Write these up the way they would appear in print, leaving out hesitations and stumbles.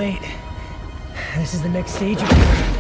late. This is the next stage of...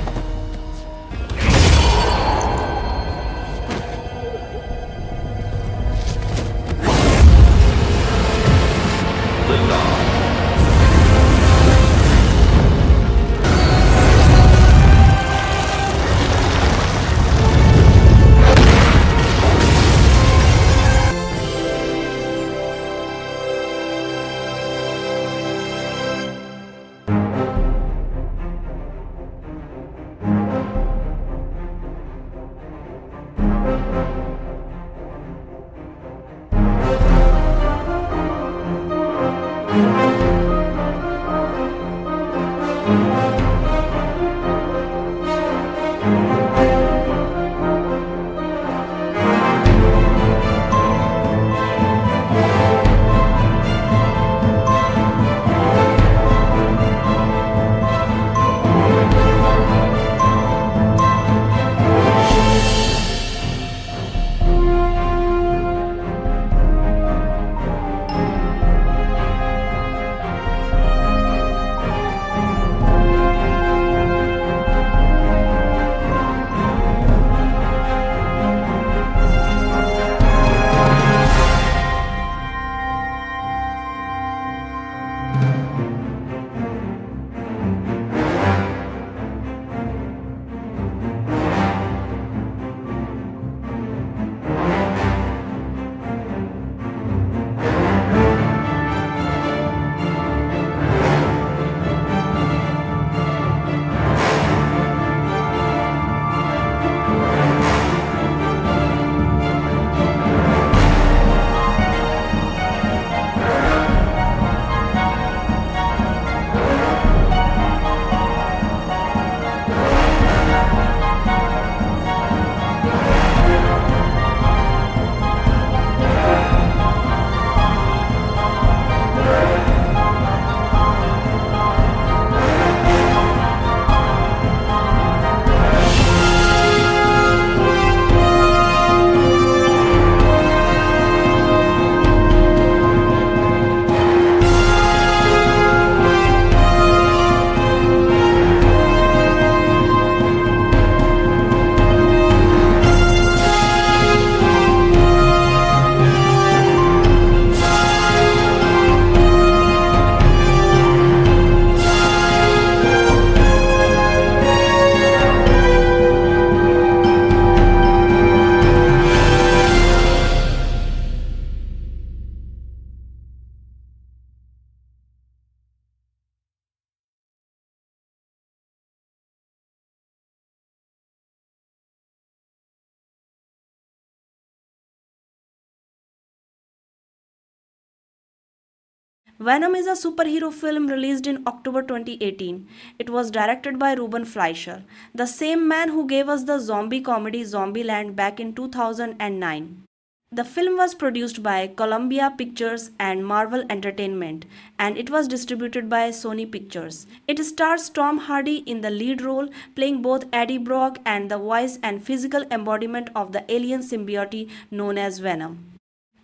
Venom is a superhero film released in October 2018. It was directed by Ruben Fleischer, the same man who gave us the zombie comedy Zombieland back in 2009. The film was produced by Columbia Pictures and Marvel Entertainment, and it was distributed by Sony Pictures. It stars Tom Hardy in the lead role, playing both Eddie Brock and the voice and physical embodiment of the alien symbiote known as Venom.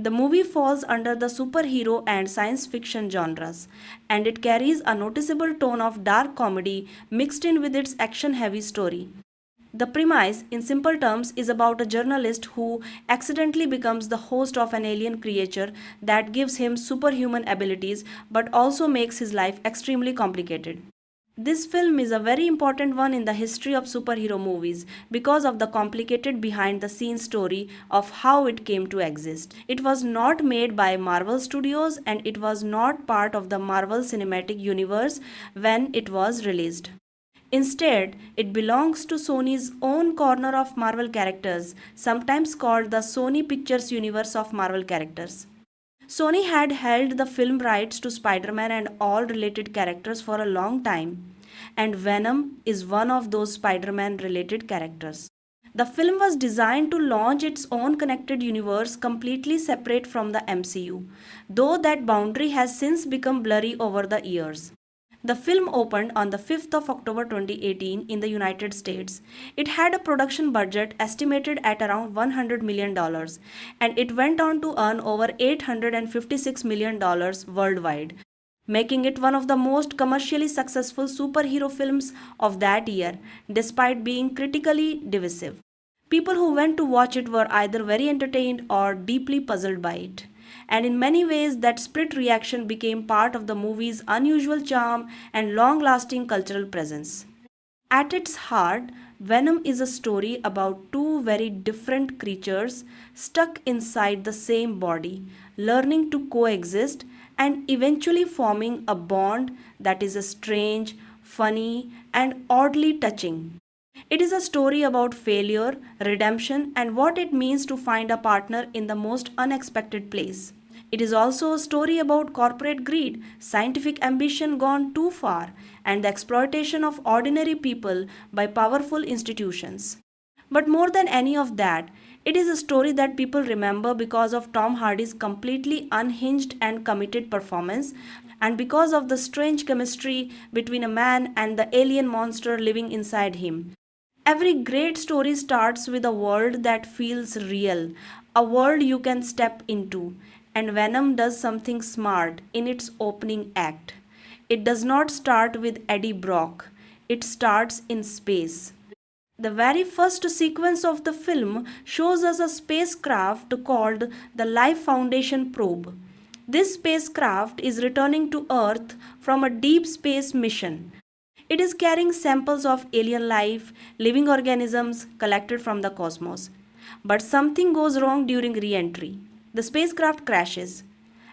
The movie falls under the superhero and science fiction genres, and it carries a noticeable tone of dark comedy mixed in with its action heavy story. The premise, in simple terms, is about a journalist who accidentally becomes the host of an alien creature that gives him superhuman abilities but also makes his life extremely complicated. This film is a very important one in the history of superhero movies because of the complicated behind the scenes story of how it came to exist. It was not made by Marvel Studios and it was not part of the Marvel Cinematic Universe when it was released. Instead, it belongs to Sony's own corner of Marvel characters, sometimes called the Sony Pictures Universe of Marvel characters. Sony had held the film rights to Spider-Man and all related characters for a long time, and Venom is one of those Spider-Man related characters. The film was designed to launch its own connected universe completely separate from the MCU, though that boundary has since become blurry over the years. The film opened on the 5th of October 2018 in the United States. It had a production budget estimated at around $100 million and it went on to earn over $856 million worldwide. making it one of the most commercially successful superhero films of that year, despite being critically divisive. People who went to watch it were either very entertained or deeply puzzled by it. And in many ways, that split reaction became part of the movie's unusual charm and long lasting cultural presence. At its heart, Venom is a story about two very different creatures stuck inside the same body, learning to coexist and eventually forming a bond that is strange, funny, and oddly touching. It is a story about failure, redemption, and what it means to find a partner in the most unexpected place. It is also a story about corporate greed, scientific ambition gone too far, and the exploitation of ordinary people by powerful institutions. But more than any of that, it is a story that people remember because of Tom Hardy's completely unhinged and committed performance, and because of the strange chemistry between a man and the alien monster living inside him. Every great story starts with a world that feels real, a world you can step into, and Venom does something smart in its opening act. It does not start with Eddie Brock, it starts in space. The very first sequence of the film shows us a spacecraft called the Life Foundation probe. This spacecraft is returning to Earth from a deep space mission. It is carrying samples of alien life, living organisms collected from the cosmos. But something goes wrong during re entry. The spacecraft crashes,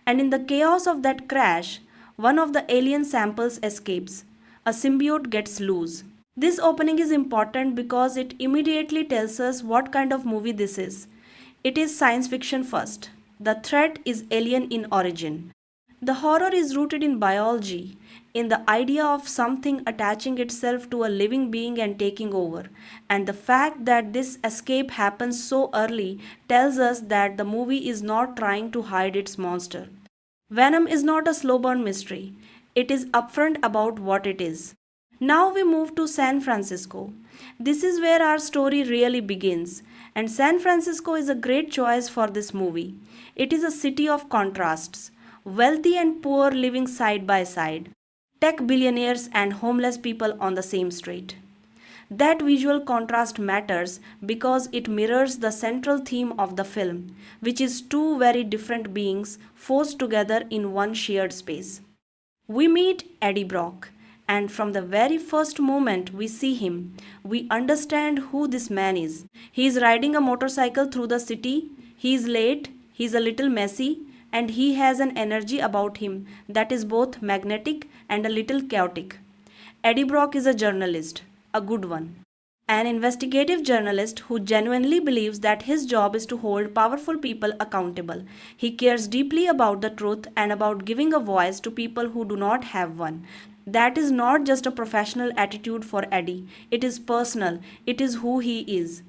and in the chaos of that crash, one of the alien samples escapes. A symbiote gets loose. This opening is important because it immediately tells us what kind of movie this is. It is science fiction first. The threat is alien in origin. The horror is rooted in biology, in the idea of something attaching itself to a living being and taking over. And the fact that this escape happens so early tells us that the movie is not trying to hide its monster. Venom is not a slow burn mystery, it is upfront about what it is. Now we move to San Francisco. This is where our story really begins, and San Francisco is a great choice for this movie. It is a city of contrasts, wealthy and poor living side by side, tech billionaires and homeless people on the same street. That visual contrast matters because it mirrors the central theme of the film, which is two very different beings forced together in one shared space. We meet Eddie Brock, and from the very first moment we see him, we understand who this man is. He is riding a motorcycle through the city, he is late, he is a little messy, and he has an energy about him that is both magnetic and a little chaotic. Eddie Brock is a journalist, a good one. An investigative journalist who genuinely believes that his job is to hold powerful people accountable. He cares deeply about the truth and about giving a voice to people who do not have one. That is not just a professional attitude for Eddie, it is personal, it is who he is.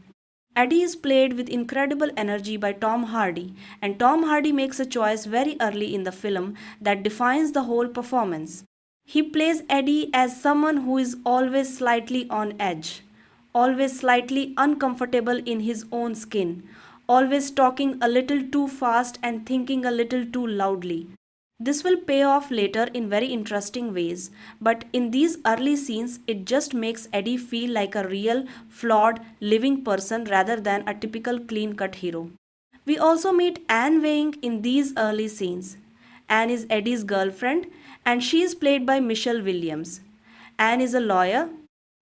Eddie is played with incredible energy by Tom Hardy, and Tom Hardy makes a choice very early in the film that defines the whole performance. He plays Eddie as someone who is always slightly on edge, always slightly uncomfortable in his own skin, always talking a little too fast and thinking a little too loudly. This will pay off later in very interesting ways, but in these early scenes, it just makes Eddie feel like a real, flawed, living person rather than a typical clean cut hero. We also meet Anne Weying in these early scenes. Anne is Eddie's girlfriend, and she is played by Michelle Williams. Anne is a lawyer.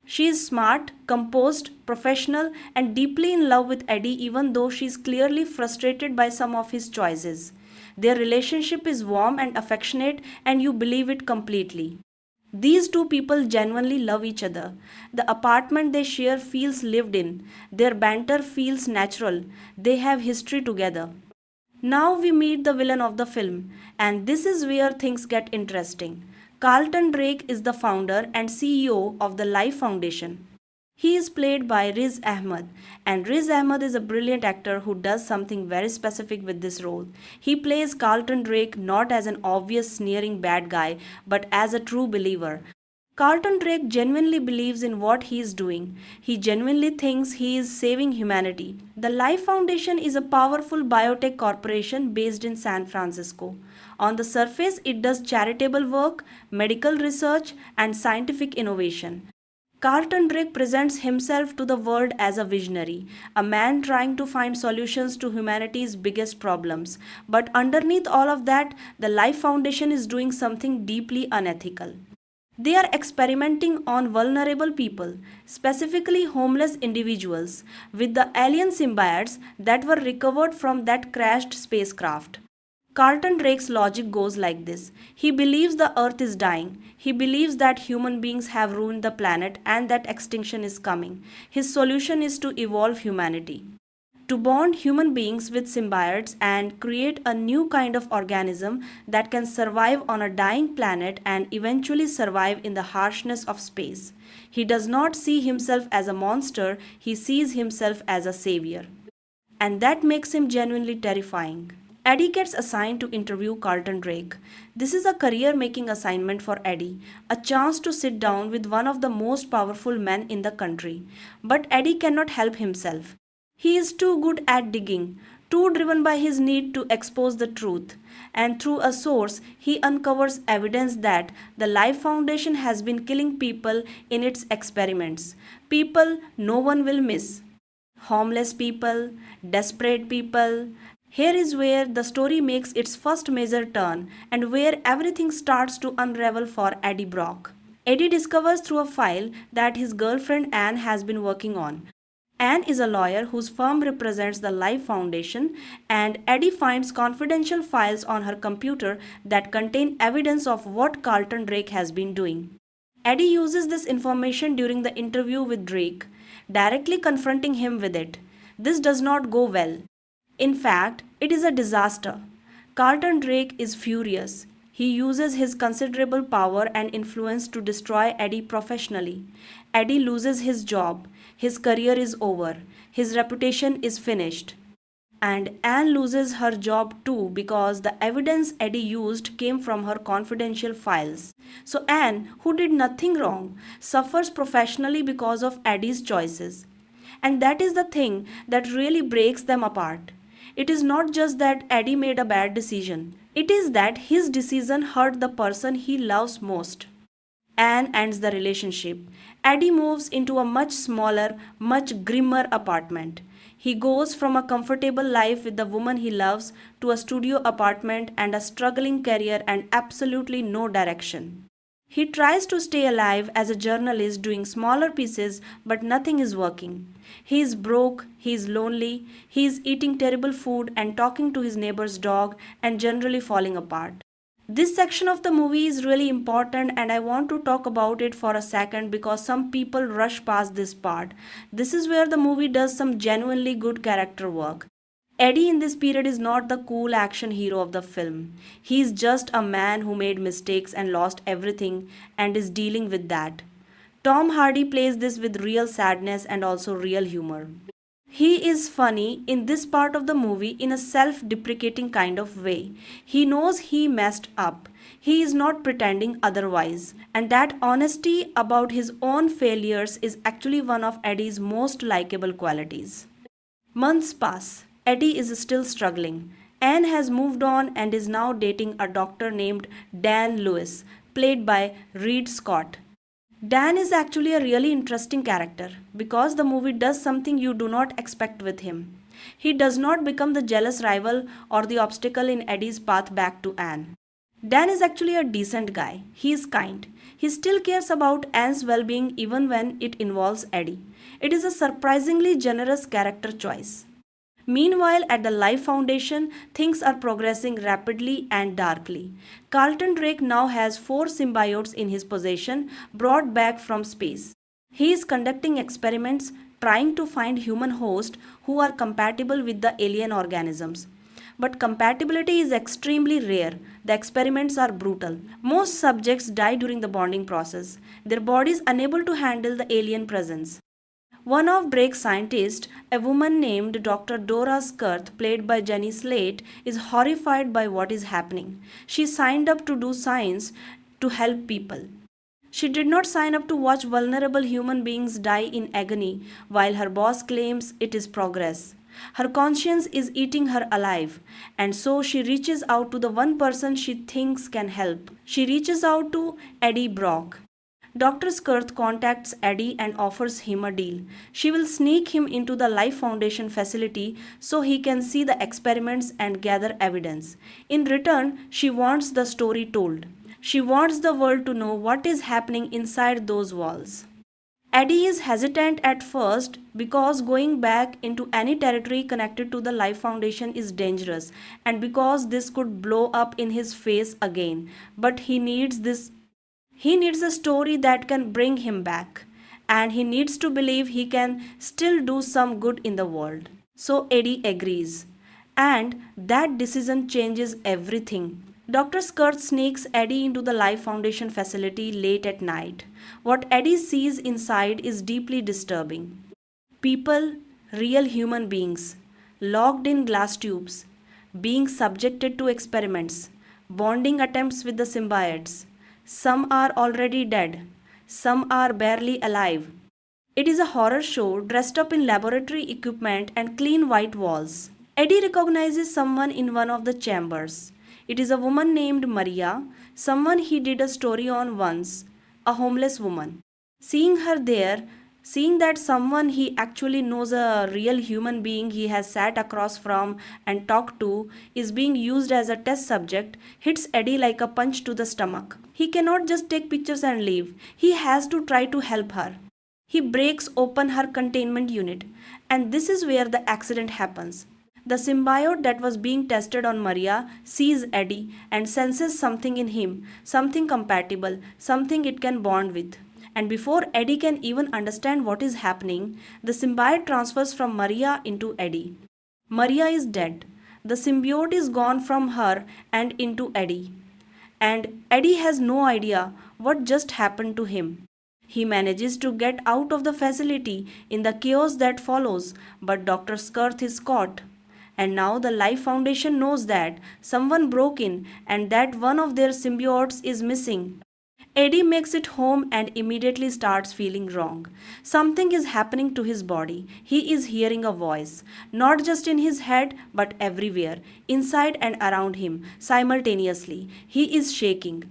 She is smart, composed, professional, and deeply in love with Eddie, even though she is clearly frustrated by some of his choices. Their relationship is warm and affectionate, and you believe it completely. These two people genuinely love each other. The apartment they share feels lived in. Their banter feels natural. They have history together. Now we meet the villain of the film, and this is where things get interesting. Carlton Drake is the founder and CEO of the Life Foundation. He is played by Riz Ahmed, and Riz Ahmed is a brilliant actor who does something very specific with this role. He plays Carlton Drake not as an obvious sneering bad guy, but as a true believer. Carlton Drake genuinely believes in what he is doing. He genuinely thinks he is saving humanity. The Life Foundation is a powerful biotech corporation based in San Francisco. On the surface, it does charitable work, medical research, and scientific innovation. Carlton Drake presents himself to the world as a visionary, a man trying to find solutions to humanity's biggest problems. But underneath all of that, the Life Foundation is doing something deeply unethical. They are experimenting on vulnerable people, specifically homeless individuals, with the alien symbiotes that were recovered from that crashed spacecraft. Carlton Drake's logic goes like this. He believes the earth is dying. He believes that human beings have ruined the planet and that extinction is coming. His solution is to evolve humanity, to bond human beings with symbiotes and create a new kind of organism that can survive on a dying planet and eventually survive in the harshness of space. He does not see himself as a monster, he sees himself as a savior. And that makes him genuinely terrifying. Eddie gets assigned to interview Carlton Drake. This is a career making assignment for Eddie, a chance to sit down with one of the most powerful men in the country. But Eddie cannot help himself. He is too good at digging, too driven by his need to expose the truth, and through a source, he uncovers evidence that the Life Foundation has been killing people in its experiments. People no one will miss. Homeless people, desperate people. Here is where the story makes its first major turn and where everything starts to unravel for Eddie Brock. Eddie discovers through a file that his girlfriend Anne has been working on. Anne is a lawyer whose firm represents the Life Foundation, and Eddie finds confidential files on her computer that contain evidence of what Carlton Drake has been doing. Eddie uses this information during the interview with Drake, directly confronting him with it. This does not go well. In fact, it is a disaster. Carlton Drake is furious. He uses his considerable power and influence to destroy Eddie professionally. Eddie loses his job. His career is over. His reputation is finished. And Anne loses her job too because the evidence Eddie used came from her confidential files. So Anne, who did nothing wrong, suffers professionally because of Eddie's choices. And that is the thing that really breaks them apart. It is not just that Eddie made a bad decision. It is that his decision hurt the person he loves most. Anne ends the relationship. Eddie moves into a much smaller, much grimmer apartment. He goes from a comfortable life with the woman he loves to a studio apartment and a struggling career and absolutely no direction. He tries to stay alive as a journalist doing smaller pieces, but nothing is working. He is broke, he is lonely, he is eating terrible food and talking to his neighbor's dog and generally falling apart. This section of the movie is really important and I want to talk about it for a second because some people rush past this part. This is where the movie does some genuinely good character work. Eddie in this period is not the cool action hero of the film. He is just a man who made mistakes and lost everything and is dealing with that. Tom Hardy plays this with real sadness and also real humor. He is funny in this part of the movie in a self-deprecating kind of way. He knows he messed up. He is not pretending otherwise. And that honesty about his own failures is actually one of Eddie's most likable qualities. Months pass. Eddie is still struggling. Anne has moved on and is now dating a doctor named Dan Lewis, played by Reed Scott. Dan is actually a really interesting character because the movie does something you do not expect with him. He does not become the jealous rival or the obstacle in Eddie's path back to Anne. Dan is actually a decent guy. He is kind. He still cares about Anne's well-being even when it involves Eddie. It is a surprisingly generous character choice. Meanwhile, at the Life Foundation, things are progressing rapidly and darkly. Carlton Drake now has 4 symbiotes in his possession, brought back from space. He is conducting experiments, trying to find human hosts who are compatible with the alien organisms. But compatibility is extremely rare. The experiments are brutal. Most subjects die during the bonding process, their bodies unable to handle the alien presence. One of Drake's scientists, a woman named Dr. Dora Skirth, played by Jenny Slate, is horrified by what is happening. She signed up to do science to help people. She did not sign up to watch vulnerable human beings die in agony while her boss claims it is progress. Her conscience is eating her alive, and so she reaches out to the one person she thinks can help. She reaches out to Eddie Brock. Dr. Skirth contacts Eddie and offers him a deal. She will sneak him into the Life Foundation facility so he can see the experiments and gather evidence. In return, she wants the story told. She wants the world to know what is happening inside those walls. Eddie is hesitant at first because going back into any territory connected to the Life Foundation is dangerous and because this could blow up in his face again. But he needs a story that can bring him back, and he needs to believe he can still do some good in the world. So Eddie agrees, and that decision changes everything. Dr. Skirth sneaks Eddie into the Life Foundation facility late at night. What Eddie sees inside is deeply disturbing. People, real human beings, locked in glass tubes, being subjected to experiments, bonding attempts with the symbiotes. Some are already dead, some are barely alive. It is a horror show dressed up in laboratory equipment and clean white walls. Eddie recognizes someone in one of the chambers. It is a woman named Maria, someone he did a story on once, a homeless woman. Seeing her there, seeing that someone he actually knows, a real human being he has sat across from and talked to, is being used as a test subject, hits Eddie like a punch to the stomach. He cannot just take pictures and leave. He has to try to help her. He breaks open her containment unit, and this is where the accident happens. The symbiote that was being tested on Maria sees Eddie and senses something in him, something compatible, something it can bond with. And before Eddie can even understand what is happening, the symbiote transfers from Maria into Eddie. Maria is dead. The symbiote is gone from her and into Eddie. And Eddie has no idea what just happened to him. He manages to get out of the facility in the chaos that follows, but Dr. Skirth is caught. And now the Life Foundation knows that someone broke in and that one of their symbiotes is missing. Eddie makes it home and immediately starts feeling wrong. Something is happening to his body. He is hearing a voice, not just in his head but everywhere, inside and around him, simultaneously. He is shaking.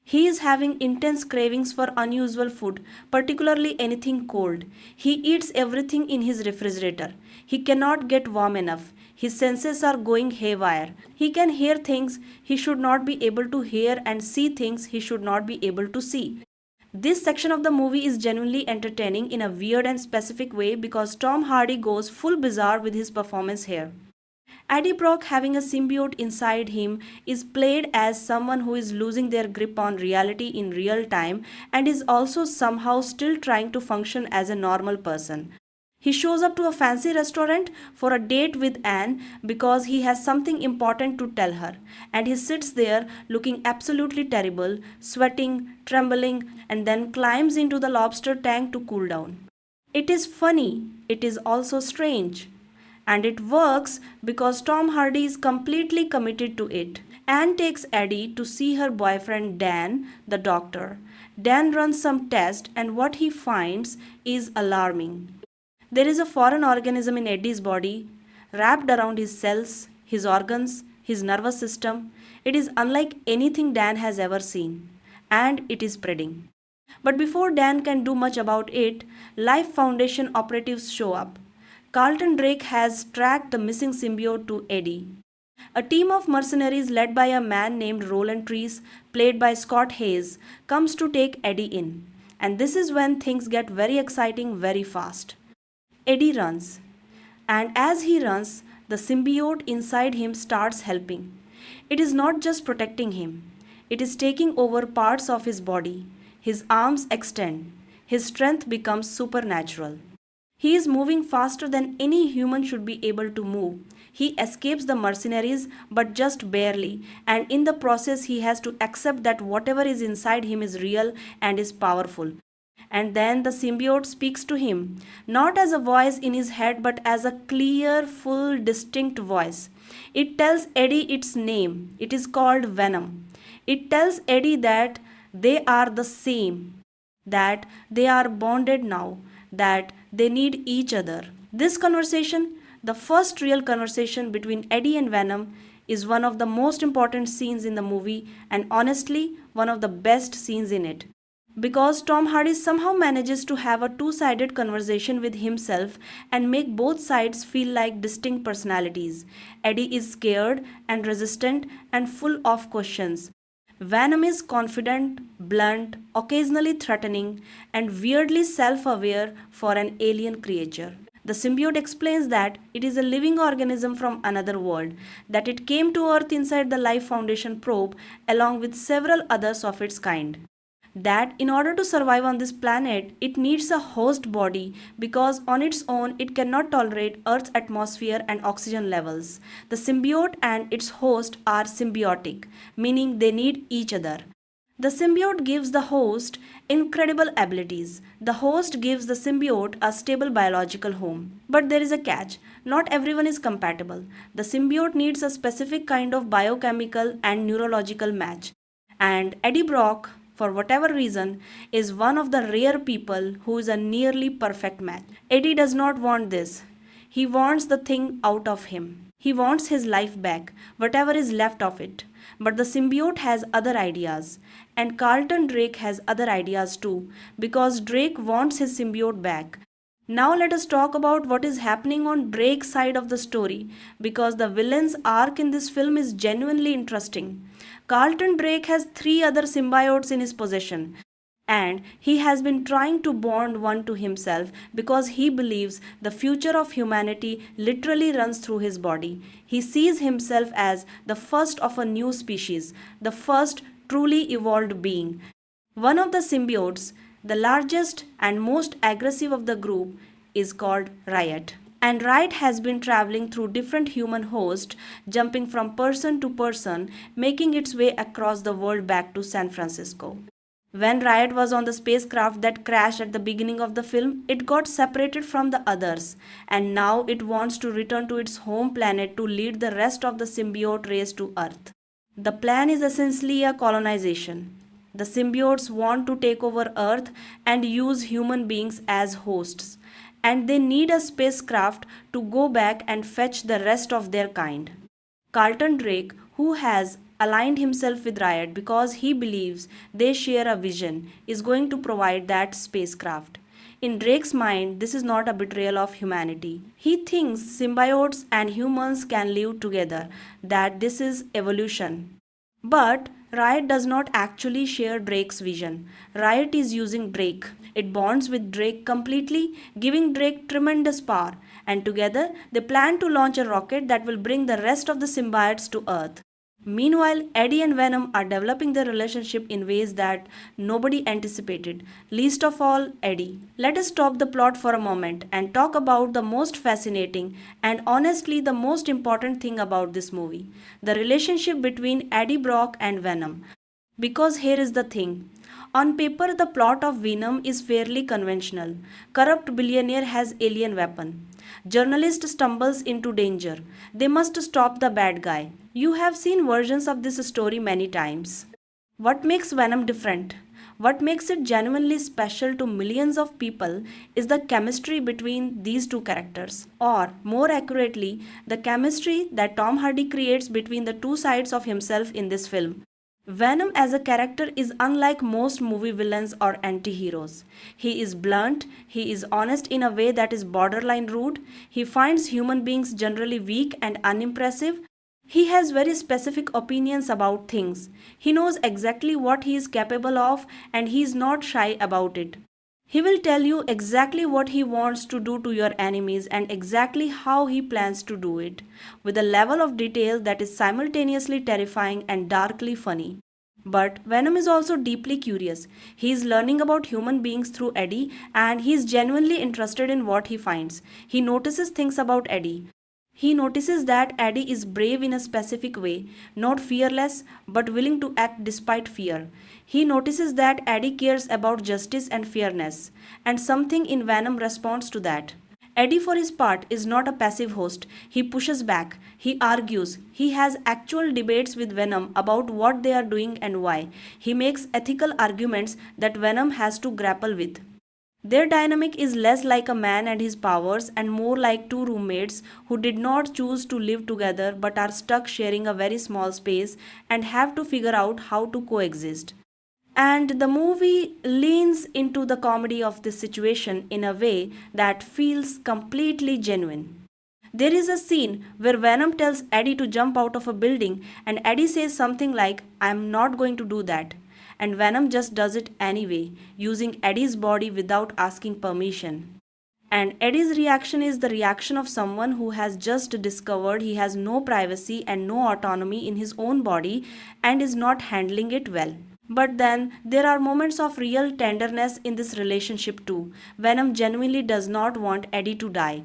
He is having intense cravings for unusual food, particularly anything cold. He eats everything in his refrigerator. He cannot get warm enough. His senses are going haywire. He can hear things he should not be able to hear and see things he should not be able to see. This section of the movie is genuinely entertaining in a weird and specific way because Tom Hardy goes full bizarre with his performance here. Eddie Brock, having a symbiote inside him, is played as someone who is losing their grip on reality in real time and is also somehow still trying to function as a normal person. He shows up to a fancy restaurant for a date with Anne because he has something important to tell her, and he sits there looking absolutely terrible, sweating, trembling, and then climbs into the lobster tank to cool down. It is funny, it is also strange. And it works because Tom Hardy is completely committed to it. Anne takes Eddie to see her boyfriend Dan, the doctor. Dan runs some tests, and what he finds is alarming. There is a foreign organism in Eddie's body, wrapped around his cells, his organs, his nervous system. It is unlike anything Dan has ever seen, and it is spreading. But before Dan can do much about it, Life Foundation operatives show up. Carlton Drake has tracked the missing symbiote to Eddie. A team of mercenaries led by a man named Roland Trees, played by Scott Hayes, comes to take Eddie in. And this is when things get very exciting very fast. Eddie runs. And as he runs, the symbiote inside him starts helping. It is not just protecting him. It is taking over parts of his body. His arms extend. His strength becomes supernatural. He is moving faster than any human should be able to move. He escapes the mercenaries, but just barely, and in the process he has to accept that whatever is inside him is real and is powerful. And then the symbiote speaks to him, not as a voice in his head but as a clear, full, distinct voice. It tells Eddie its name. It is called Venom. It tells Eddie that they are the same. that they are bonded now, that they need each other. This conversation, the first real conversation between Eddie and Venom, is one of the most important scenes in the movie and honestly one of the best scenes in it. Because Tom Hardy somehow manages to have a two sided conversation with himself and make both sides feel like distinct personalities. Eddie is scared and resistant and full of questions. Venom is confident, blunt, occasionally threatening, and weirdly self aware for an alien creature. The symbiote explains that it is a living organism from another world, that it came to Earth inside the Life Foundation probe along with several others of its kind. That in order to survive on this planet, it needs a host body because on its own it cannot tolerate Earth's atmosphere and oxygen levels. The symbiote and its host are symbiotic, meaning they need each other. The symbiote gives the host incredible abilities. The host gives the symbiote a stable biological home. But there is a catch. Not everyone is compatible. The symbiote needs a specific kind of biochemical and neurological match. And Eddie Brock, for whatever reason, is one of the rare people who is a nearly perfect match. Eddie does not want this. He wants the thing out of him. He wants his life back, whatever is left of it. But the symbiote has other ideas. And Carlton Drake has other ideas too, because Drake wants his symbiote back. Now let us talk about what is happening on Drake's side of the story, because the villain's arc in this film is genuinely interesting. Carlton Drake has three other symbiotes in his possession, and he has been trying to bond one to himself because he believes the future of humanity literally runs through his body. He sees himself as the first of a new species, the first truly evolved being. One of the symbiotes, the largest and most aggressive of the group, is called Riot. And Riot has been traveling through different human hosts, jumping from person to person, making its way across the world back to San Francisco. When Riot was on the spacecraft that crashed at the beginning of the film, it got separated from the others, and now it wants to return to its home planet to lead the rest of the symbiote race to Earth. The plan is essentially a colonization. The symbiotes want to take over Earth and use human beings as hosts, and they need a spacecraft to go back and fetch the rest of their kind. Carlton Drake, who has aligned himself with Riot because he believes they share a vision, is going to provide that spacecraft. In Drake's mind, this is not a betrayal of humanity. He thinks symbiotes and humans can live together, that this is evolution. But Riot does not actually share Drake's vision. Riot is using Drake. It bonds with Drake completely, giving Drake tremendous power, and together they plan to launch a rocket that will bring the rest of the symbiotes to Earth. Meanwhile, Eddie and Venom are developing their relationship in ways that nobody anticipated, least of all Eddie. Let us stop the plot for a moment and talk about the most fascinating and honestly the most important thing about this movie, the relationship between Eddie Brock and Venom. Because here is the thing. On paper, the plot of Venom is fairly conventional. Corrupt billionaire has alien weapon. Journalist stumbles into danger. They must stop the bad guy. You have seen versions of this story many times. What makes Venom different? What makes it genuinely special to millions of people is the chemistry between these two characters. Or, more accurately, the chemistry that Tom Hardy creates between the two sides of himself in this film. Venom as a character is unlike most movie villains or anti-heroes. He is blunt, he is honest in a way that is borderline rude, he finds human beings generally weak and unimpressive. He has very specific opinions about things. He knows exactly what he is capable of and he is not shy about it. He will tell you exactly what he wants to do to your enemies and exactly how he plans to do it, with a level of detail that is simultaneously terrifying and darkly funny. But Venom is also deeply curious. He is learning about human beings through Eddie and he is genuinely interested in what he finds. He notices things about Eddie. He notices that Eddie is brave in a specific way, not fearless, but willing to act despite fear. He notices that Eddie cares about justice and fairness, and something in Venom responds to that. Eddie, for his part, is not a passive host. He pushes back, he argues, he has actual debates with Venom about what they are doing and why. He makes ethical arguments that Venom has to grapple with. Their dynamic is less like a man and his powers and more like two roommates who did not choose to live together but are stuck sharing a very small space and have to figure out how to coexist. And the movie leans into the comedy of this situation in a way that feels completely genuine. There is a scene where Venom tells Eddie to jump out of a building, and Eddie says something like, I'm not going to do that. And Venom just does it anyway, using Eddie's body without asking permission. And Eddie's reaction is the reaction of someone who has just discovered he has no privacy and no autonomy in his own body and is not handling it well. But then there are moments of real tenderness in this relationship too. Venom genuinely does not want Eddie to die.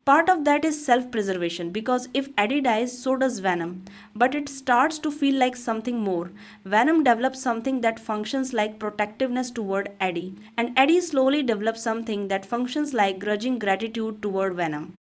Part of that is self preservation because if Eddie dies, so does Venom. But it starts to feel like something more. Venom develops something that functions like protectiveness toward Eddie, and Eddie slowly develops something that functions like grudging gratitude toward Venom.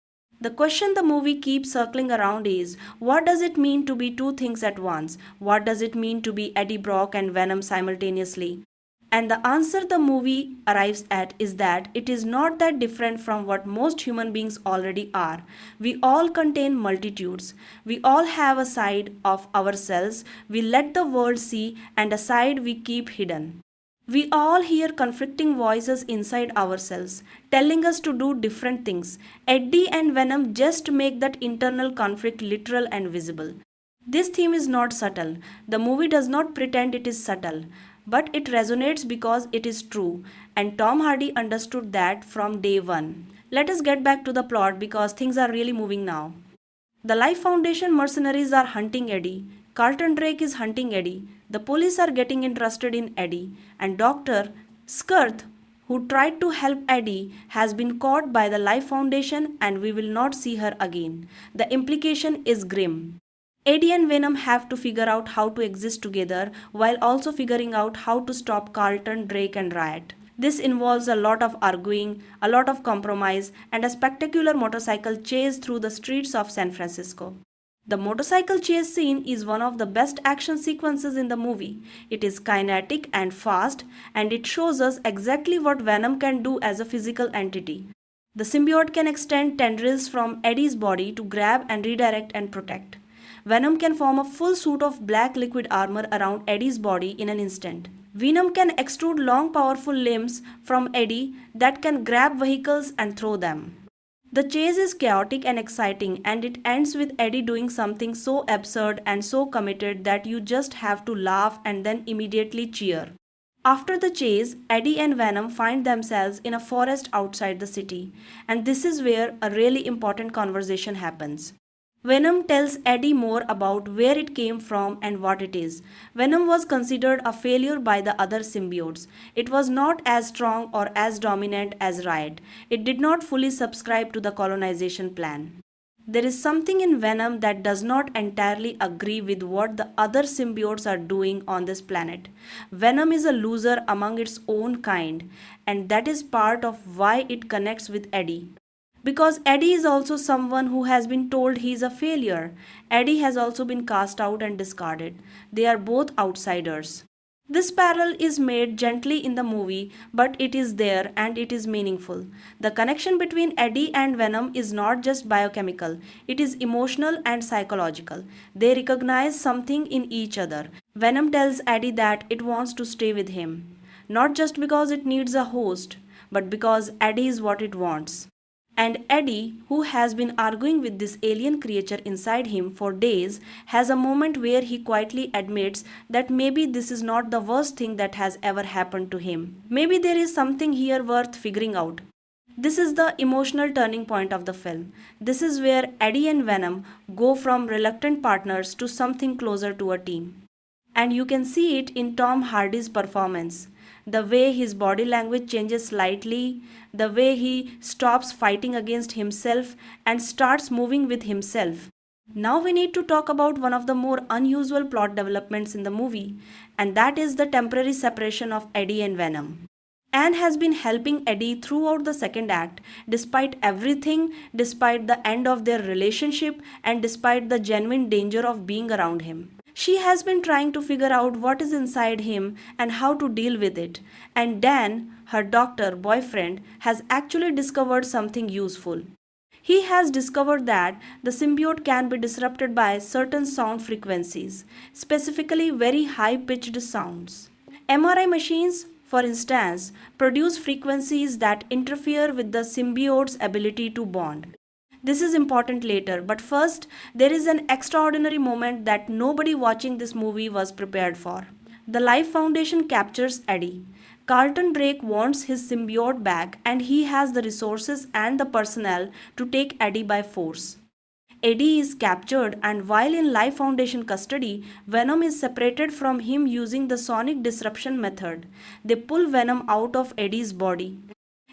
The question the movie keeps circling around is what does it mean to be two things at once? What does it mean to be Eddie Brock and Venom simultaneously? And the answer the movie arrives at is that it is not that different from what most human beings already are. We all contain multitudes. We all have a side of ourselves we let the world see and a side we keep hidden. We all hear conflicting voices inside ourselves, telling us to do different things. Eddie and Venom just make that internal conflict literal and visible. This theme is not subtle. The movie does not pretend it is subtle, but it resonates because it is true, and Tom Hardy understood that from day one. Let us get back to the plot because things are really moving now. The Life Foundation mercenaries are hunting Eddie. Carlton Drake is hunting Eddie. The police are getting interested in Eddie. And Dr. Skirth, who tried to help Eddie, has been caught by the Life Foundation and we will not see her again. The implication is grim. Eddie and Venom have to figure out how to exist together while also figuring out how to stop Carlton, Drake, and Riot. This involves a lot of arguing, a lot of compromise, and a spectacular motorcycle chase through the streets of San Francisco. The motorcycle chase scene is one of the best action sequences in the movie. It is kinetic and fast, and it shows us exactly what Venom can do as a physical entity. The symbiote can extend tendrils from Eddie's body to grab and redirect and protect. Venom can form a full suit of black liquid armor around Eddie's body in an instant. Venom can extrude long powerful limbs from Eddie that can grab vehicles and throw them. The chase is chaotic and exciting, and it ends with Eddie doing something so absurd and so committed that you just have to laugh and then immediately cheer. After the chase, Eddie and Venom find themselves in a forest outside the city, and this is where a really important conversation happens. Venom tells Eddie more about where it came from and what it is. Venom was considered a failure by the other symbiotes. It was not as strong or as dominant as Riot. It did not fully subscribe to the colonization plan. There is something in Venom that does not entirely agree with what the other symbiotes are doing on this planet. Venom is a loser among its own kind, and that is part of why it connects with Eddie. Because Eddie is also someone who has been told he is a failure. Eddie has also been cast out and discarded. They are both outsiders. This parallel is made gently in the movie, but it is there and it is meaningful. The connection between Eddie and Venom is not just biochemical, it is emotional and psychological. They recognize something in each other. Venom tells Eddie that it wants to stay with him, not just because it needs a host, but because Eddie is what it wants. And Eddie, who has been arguing with this alien creature inside him for days, has a moment where he quietly admits that maybe this is not the worst thing that has ever happened to him. Maybe there is something here worth figuring out. This is the emotional turning point of the film. This is where Eddie and Venom go from reluctant partners to something closer to a team. And you can see it in Tom Hardy's performance. The way his body language changes slightly, the way he stops fighting against himself and starts moving with himself. Now we need to talk about one of the more unusual plot developments in the movie, and that is the temporary separation of Eddie and Venom. Anne has been helping Eddie throughout the second act, despite everything, despite the end of their relationship, and despite the genuine danger of being around him. She has been trying to figure out what is inside him and how to deal with it. And Dan, her doctor boyfriend, has actually discovered something useful. He has discovered that the symbiote can be disrupted by certain sound frequencies, specifically very high pitched sounds. MRI machines, for instance, produce frequencies that interfere with the symbiote's ability to bond. This is important later, but first, there is an extraordinary moment that nobody watching this movie was prepared for. The Life Foundation captures Eddie. Carlton Drake wants his symbiote back, and he has the resources and the personnel to take Eddie by force. Eddie is captured, and while in Life Foundation custody, Venom is separated from him using the sonic disruption method. They pull Venom out of Eddie's body.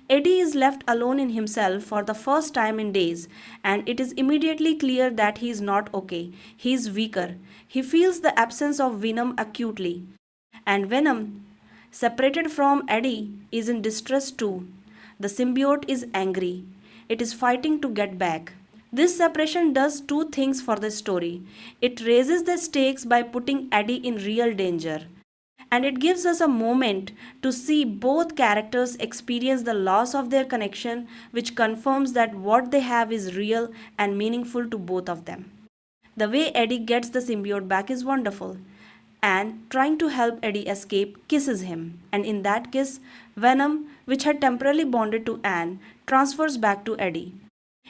Eddie is left alone in himself for the first time in days, and it is immediately clear that he is not okay. He is weaker. He feels the absence of Venom acutely. And Venom, separated from Eddie, is in distress too. The symbiote is angry. It is fighting to get back. This separation does two things for the story. It raises the stakes by putting Eddie in real danger, and it gives us a moment to see both characters experience the loss of their connection, which confirms that what they have is real and meaningful to both of them. The way Eddie gets the symbiote back is wonderful. Anne, trying to help Eddie escape, kisses him, and in that kiss, Venom, which had temporarily bonded to Anne, transfers back to Eddie.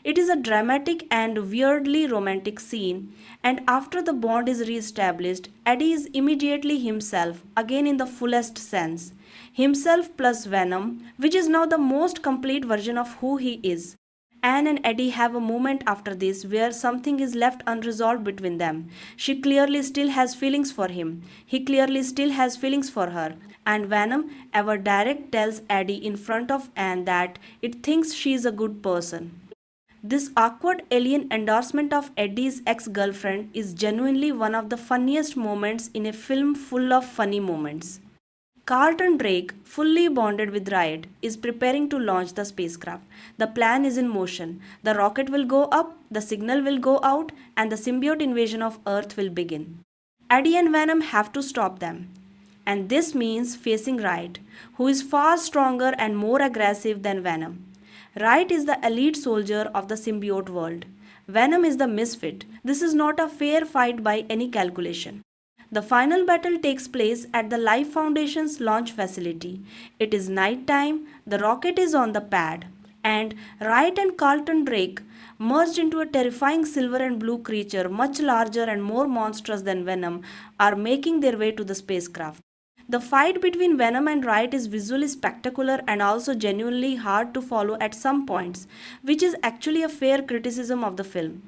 It is a dramatic and weirdly romantic scene, and after the bond is re-established, Eddie is immediately himself, again in the fullest sense. Himself plus Venom, which is now the most complete version of who he is. Anne and Eddie have a moment after this where something is left unresolved between them. She clearly still has feelings for him. He clearly still has feelings for her. And Venom, ever direct, tells Eddie in front of Anne that it thinks she is a good person. This awkward alien endorsement of Eddie's ex-girlfriend is genuinely one of the funniest moments in a film full of funny moments. Carlton Drake, fully bonded with Riot, is preparing to launch the spacecraft. The plan is in motion. The rocket will go up, the signal will go out, and the symbiote invasion of Earth will begin. Eddie and Venom have to stop them. And this means facing Riot, who is far stronger and more aggressive than Venom. Riot is the elite soldier of the symbiote world. Venom is the misfit. This is not a fair fight by any calculation. The final battle takes place at the Life Foundation's launch facility. It is night time, the rocket is on the pad, and Riot and Carlton Drake, merged into a terrifying silver and blue creature much larger and more monstrous than Venom, are making their way to the spacecraft. The fight between Venom and Riot is visually spectacular and also genuinely hard to follow at some points, which is actually a fair criticism of the film.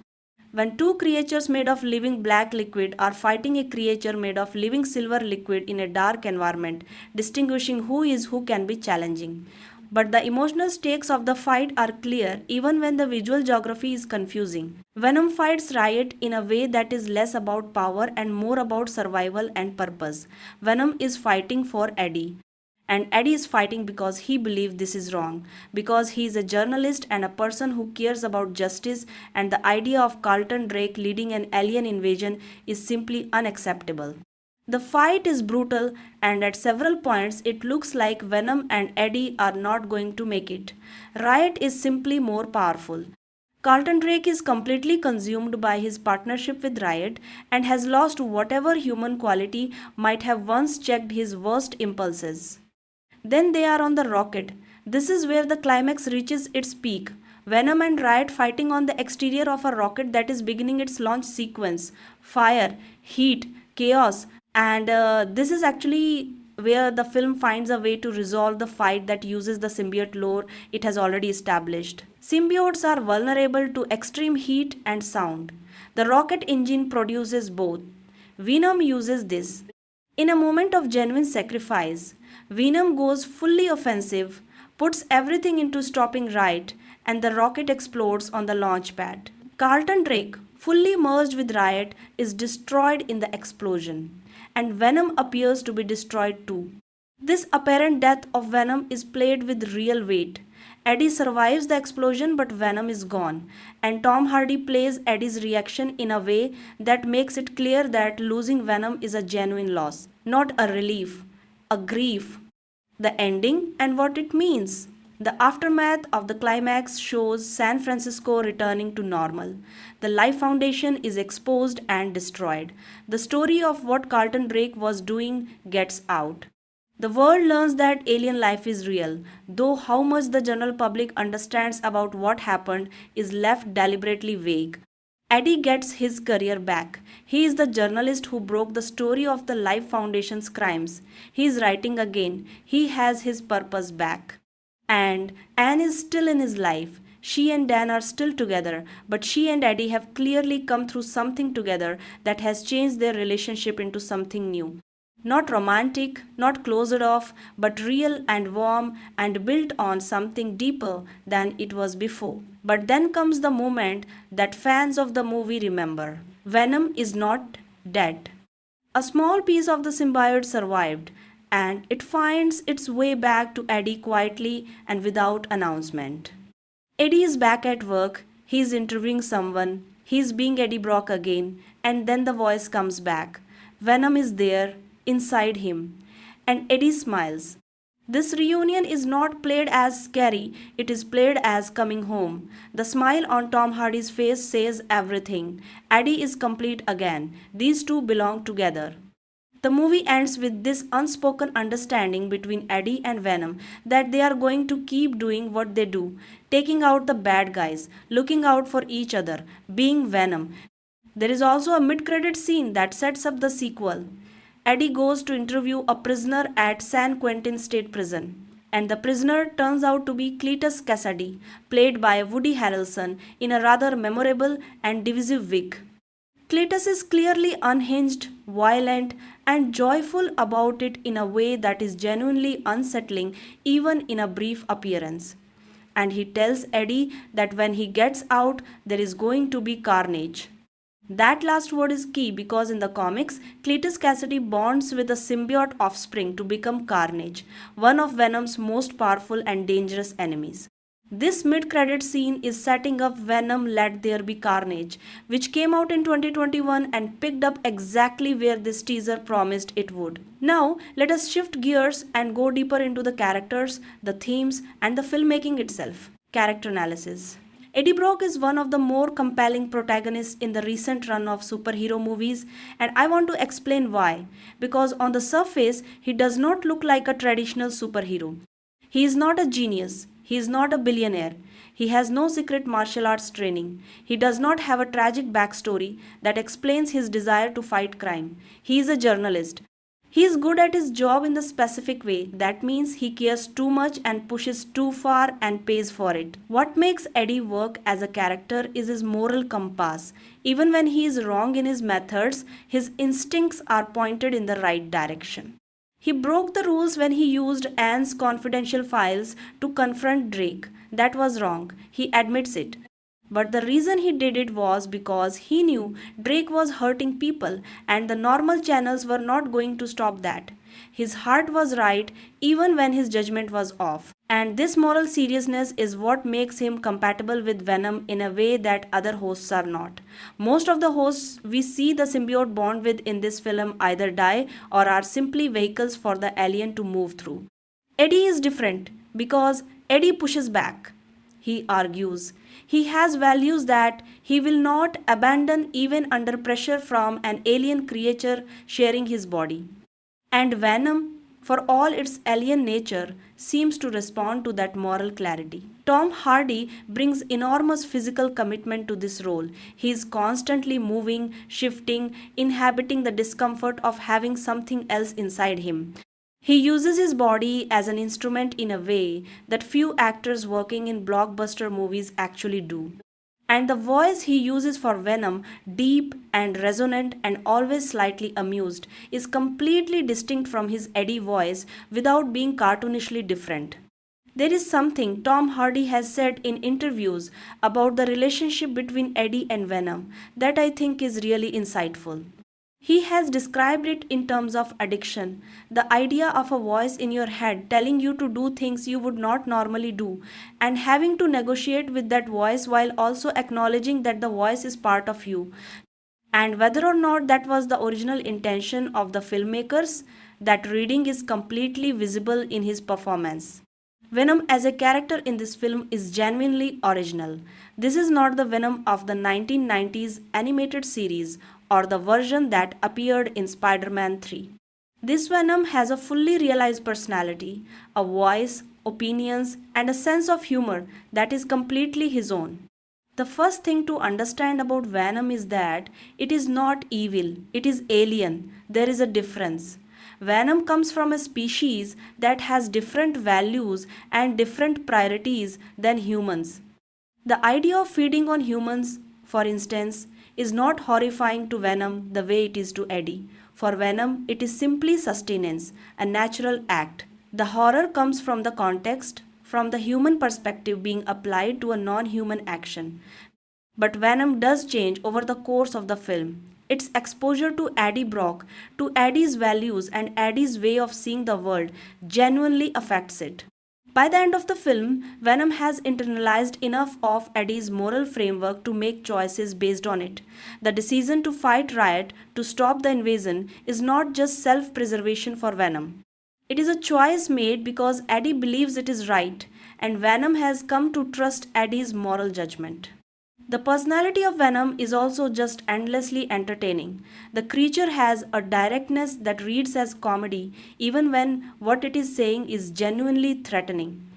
When two creatures made of living black liquid are fighting a creature made of living silver liquid in a dark environment, distinguishing who is who can be challenging. But the emotional stakes of the fight are clear even when the visual geography is confusing. Venom fights Riot in a way that is less about power and more about survival and purpose. Venom is fighting for Eddie. And Eddie is fighting because he believes this is wrong, because he is a journalist and a person who cares about justice, and the idea of Carlton Drake leading an alien invasion is simply unacceptable. The fight is brutal, and at several points it looks like Venom and Eddie are not going to make it. Riot is simply more powerful. Carlton Drake is completely consumed by his partnership with Riot and has lost whatever human quality might have once checked his worst impulses. Then they are on the rocket. This is where the climax reaches its peak. Venom and Riot fighting on the exterior of a rocket that is beginning its launch sequence. Fire, heat, chaos, and this is actually where the film finds a way to resolve the fight that uses the symbiote lore it has already established. Symbiotes are vulnerable to extreme heat and sound. The rocket engine produces both. Venom uses this. In a moment of genuine sacrifice, Venom goes fully offensive, puts everything into stopping Riot, and the rocket explodes on the launch pad. Carlton Drake, fully merged with Riot, is destroyed in the explosion, and Venom appears to be destroyed too. This apparent death of Venom is played with real weight. Eddie survives the explosion, but Venom is gone, and Tom Hardy plays Eddie's reaction in a way that makes it clear that losing Venom is a genuine loss, not a relief, a grief. The ending and what it means. The aftermath of the climax shows San Francisco returning to normal. The Life Foundation is exposed and destroyed. The story of what Carlton Drake was doing gets out. The world learns that alien life is real, though how much the general public understands about what happened is left deliberately vague. Eddie gets his career back. He is the journalist who broke the story of the Life Foundation's crimes. He is writing again. He has his purpose back. And Anne is still in his life. She and Dan are still together, but she and Eddie have clearly come through something together that has changed their relationship into something new. Not romantic, not closed off, but real and warm and built on something deeper than it was before. But then comes the moment that fans of the movie remember. Venom is not dead. A small piece of the symbiote survived, and it finds its way back to Eddie quietly and without announcement. Eddie is back at work, he is interviewing someone, he is being Eddie Brock again, and then the voice comes back. Venom is there, inside him, and Eddie smiles. This reunion is not played as scary, it is played as coming home. The smile on Tom Hardy's face says everything. Eddie is complete again. These two belong together. The movie ends with this unspoken understanding between Eddie and Venom that they are going to keep doing what they do, taking out the bad guys, looking out for each other, being Venom. There is also a mid-credit scene that sets up the sequel. Eddie goes to interview a prisoner at San Quentin State Prison, and the prisoner turns out to be Cletus Cassidy, played by Woody Harrelson in a rather memorable and divisive wig. Cletus is clearly unhinged, violent, and joyful about it in a way that is genuinely unsettling even in a brief appearance. And he tells Eddie that when he gets out, there is going to be carnage. That last word is key because in the comics, Cletus Cassidy bonds with a symbiote offspring to become Carnage, one of Venom's most powerful and dangerous enemies. This mid-credit scene is setting up Venom Let There Be Carnage, which came out in 2021 and picked up exactly where this teaser promised it would. Now, let us shift gears and go deeper into the characters, the themes, and the filmmaking itself. Character analysis. Eddie Brock is one of the more compelling protagonists in the recent run of superhero movies, and I want to explain why. Because on the surface, he does not look like a traditional superhero. He is not a genius. He is not a billionaire. He has no secret martial arts training. He does not have a tragic backstory that explains his desire to fight crime. He is a journalist. He is good at his job in the specific way. That means he cares too much and pushes too far and pays for it. What makes Eddie work as a character is his moral compass. Even when he is wrong in his methods, his instincts are pointed in the right direction. He broke the rules when he used Anne's confidential files to confront Drake. That was wrong. He admits it. But the reason he did it was because he knew Drake was hurting people and the normal channels were not going to stop that. His heart was right even when his judgment was off. And this moral seriousness is what makes him compatible with Venom in a way that other hosts are not. Most of the hosts we see the symbiote bond with in this film either die or are simply vehicles for the alien to move through. Eddie is different because Eddie pushes back. He argues. He has values that he will not abandon even under pressure from an alien creature sharing his body. And Venom, for all its alien nature, seems to respond to that moral clarity. Tom Hardy brings enormous physical commitment to this role. He is constantly moving, shifting, inhabiting the discomfort of having something else inside him. He uses his body as an instrument in a way that few actors working in blockbuster movies actually do. And the voice he uses for Venom, deep and resonant and always slightly amused, is completely distinct from his Eddie voice without being cartoonishly different. There is something Tom Hardy has said in interviews about the relationship between Eddie and Venom that I think is really insightful. He has described it in terms of addiction, the idea of a voice in your head telling you to do things you would not normally do, and having to negotiate with that voice while also acknowledging that the voice is part of you. And whether or not that was the original intention of the filmmakers, that reading is completely visible in his performance. Venom as a character in this film is genuinely original. This is not the Venom of the 1990s animated series or the version that appeared in Spider Man 3. This Venom has a fully realized personality, a voice, opinions, and a sense of humor that is completely his own. The first thing to understand about Venom is that it is not evil, it is alien. There is a difference. Venom comes from a species that has different values and different priorities than humans. The idea of feeding on humans, for instance, is not horrifying to Venom the way it is to Eddie. For Venom, it is simply sustenance, a natural act. The horror comes from the context, from the human perspective being applied to a non human action. But Venom does change over the course of the film. Its exposure to Eddie Brock, to Eddie's values and Eddie's way of seeing the world genuinely affects it. By the end of the film, Venom has internalized enough of Eddie's moral framework to make choices based on it. The decision to fight Riot to stop the invasion is not just self preservation for Venom. It is a choice made because Eddie believes it is right, and Venom has come to trust Eddie's moral judgment. The personality of Venom is also just endlessly entertaining. The creature has a directness that reads as comedy even when what it is saying is genuinely threatening.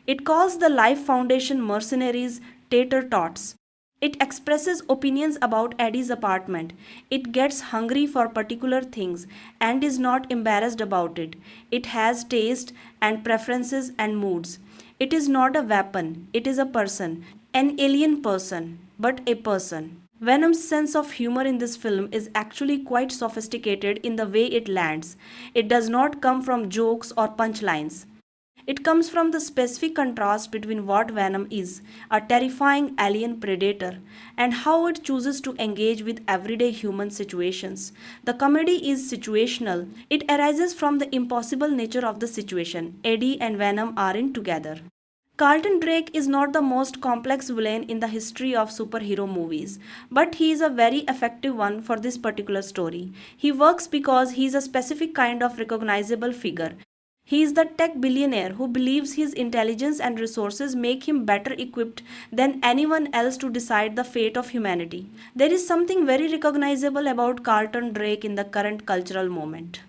It calls the Life Foundation mercenaries tater tots. It expresses opinions about Eddie's apartment. It gets hungry for particular things and is not embarrassed about it. It has taste and preferences and moods. It is not a weapon, it is a person, an alien person, but a person. Venom's sense of humor in this film is actually quite sophisticated in the way it lands. It does not come from jokes or punchlines. It comes from the specific contrast between what Venom is, a terrifying alien predator, and how it chooses to engage with everyday human situations. The comedy is situational. It arises from the impossible nature of the situation. Eddie and Venom are in together. Carlton Drake is not the most complex villain in the history of superhero movies, but he is a very effective one for this particular story. He works because he is a specific kind of recognizable figure. He is the tech billionaire who believes his intelligence and resources make him better equipped than anyone else to decide the fate of humanity. There is something very recognizable about Carlton Drake in the current cultural moment.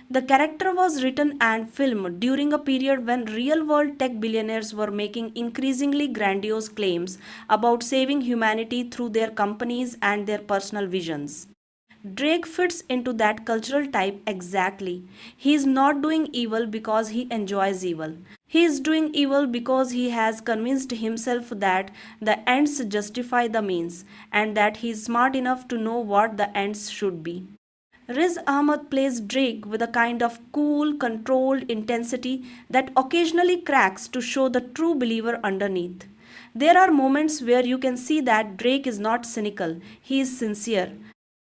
The character was written and filmed during a period when real world tech billionaires were making increasingly grandiose claims about saving humanity through their companies and their personal visions. Drake fits into that cultural type exactly. He is not doing evil because he enjoys evil. He is doing evil because he has convinced himself that the ends justify the means and that he is smart enough to know what the ends should be. Riz Ahmed plays Drake with a kind of cool, controlled intensity that occasionally cracks to show the true believer underneath. There are moments where you can see that Drake is not cynical, he is sincere.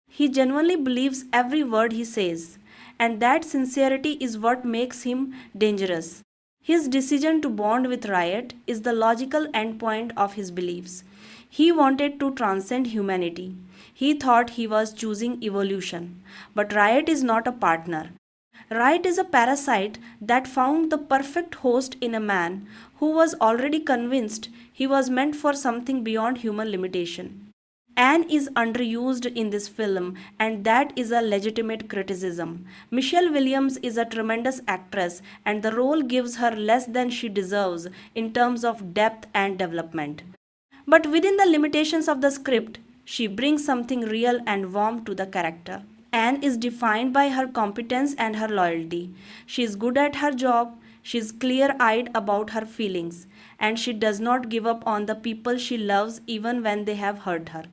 He genuinely believes every word he says, and that sincerity is what makes him dangerous. His decision to bond with Riot is the logical endpoint of his beliefs. He wanted to transcend humanity. He thought he was choosing evolution. But Riot is not a partner. Riot is a parasite that found the perfect host in a man who was already convinced he was meant for something beyond human limitation. Anne is underused in this film, and that is a legitimate criticism. Michelle Williams is a tremendous actress, and the role gives her less than she deserves in terms of depth and development. But within the limitations of the script, she brings something real and warm to the character. Anne is defined by her competence and her loyalty. She is good at her job, she is clear eyed about her feelings, and she does not give up on the people she loves even when they have hurt her.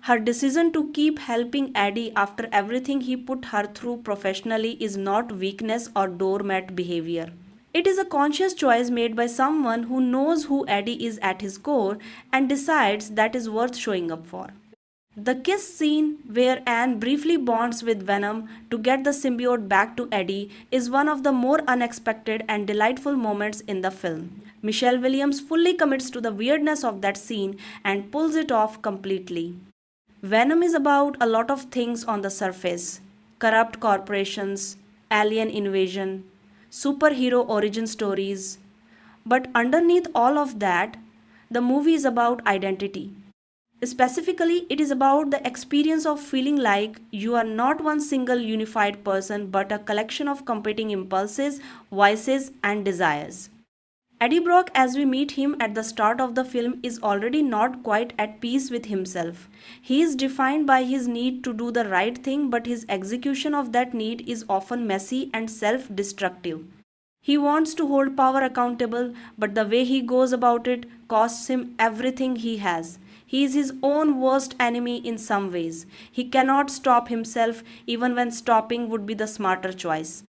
Her decision to keep helping Eddie after everything he put her through professionally is not weakness or doormat behavior. It is a conscious choice made by someone who knows who Eddie is at his core and decides that is worth showing up for. The kiss scene where Anne briefly bonds with Venom to get the symbiote back to Eddie is one of the more unexpected and delightful moments in the film. Michelle Williams fully commits to the weirdness of that scene and pulls it off completely. Venom is about a lot of things on the surface: corrupt corporations, alien invasion, superhero origin stories. But underneath all of that, the movie is about identity. Specifically, it is about the experience of feeling like you are not one single unified person but a collection of competing impulses, voices, and desires. Eddie Brock, as we meet him at the start of the film, is already not quite at peace with himself. He is defined by his need to do the right thing, but his execution of that need is often messy and self destructive. He wants to hold power accountable, but the way he goes about it costs him everything he has. He is his own worst enemy in some ways. He cannot stop himself, even when stopping would be the smarter choice.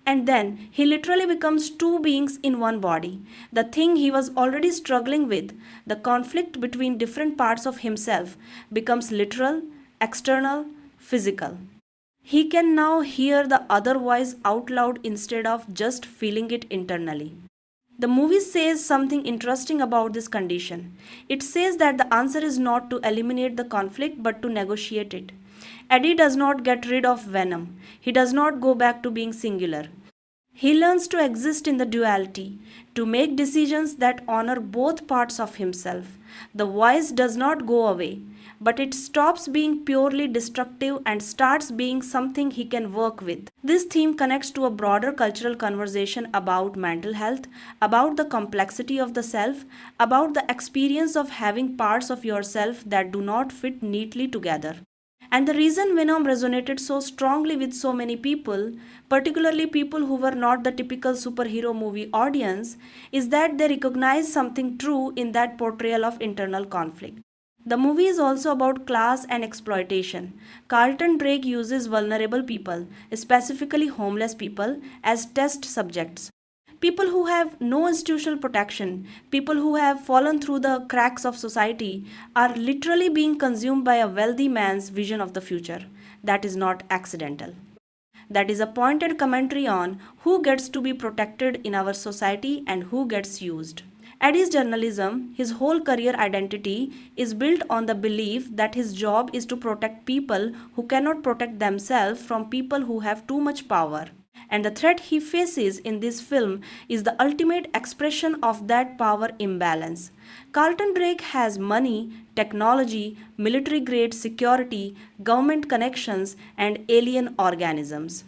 And then he literally becomes two beings in one body. The thing he was already struggling with, the conflict between different parts of himself, becomes literal, external, physical. He can now hear the other voice out loud instead of just feeling it internally. The movie says something interesting about this condition. It says that the answer is not to eliminate the conflict but to negotiate it. Eddie does not get rid of Venom. He does not go back to being singular. He learns to exist in the duality, to make decisions that honor both parts of himself. The voice does not go away, but it stops being purely destructive and starts being something he can work with. This theme connects to a broader cultural conversation about mental health, about the complexity of the self, about the experience of having parts of yourself that do not fit neatly together. And the reason Venom resonated so strongly with so many people, particularly people who were not the typical superhero movie audience, is that they recognize something true in that portrayal of internal conflict. The movie is also about class and exploitation. Carlton Drake uses vulnerable people, specifically homeless people, as test subjects. People who have no institutional protection, people who have fallen through the cracks of society, are literally being consumed by a wealthy man's vision of the future. That is not accidental. That is a pointed commentary on who gets to be protected in our society and who gets used. Eddie's journalism, his whole career identity, is built on the belief that his job is to protect people who cannot protect themselves from people who have too much power. And the threat he faces in this film is the ultimate expression of that power imbalance. Carlton Drake has money, technology, military grade security, government connections, and alien organisms.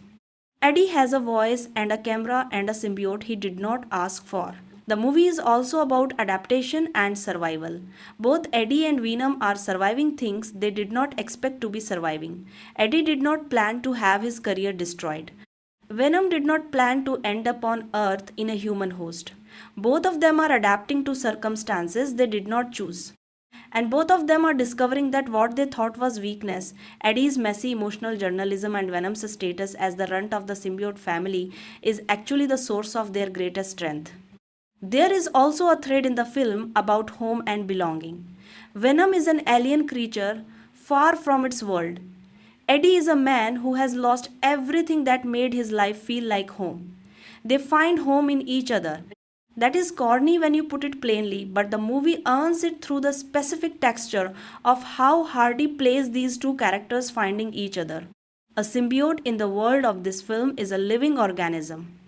Eddie has a voice and a camera and a symbiote he did not ask for. The movie is also about adaptation and survival. Both Eddie and Venom are surviving things they did not expect to be surviving. Eddie did not plan to have his career destroyed. Venom did not plan to end up on Earth in a human host. Both of them are adapting to circumstances they did not choose. And both of them are discovering that what they thought was weakness, Eddie's messy emotional journalism and Venom's status as the runt of the symbiote family, is actually the source of their greatest strength. There is also a thread in the film about home and belonging. Venom is an alien creature far from its world. Eddie is a man who has lost everything that made his life feel like home. They find home in each other. That is corny when you put it plainly, but the movie earns it through the specific texture of how Hardy plays these two characters finding each other. A symbiote in the world of this film is a living organism,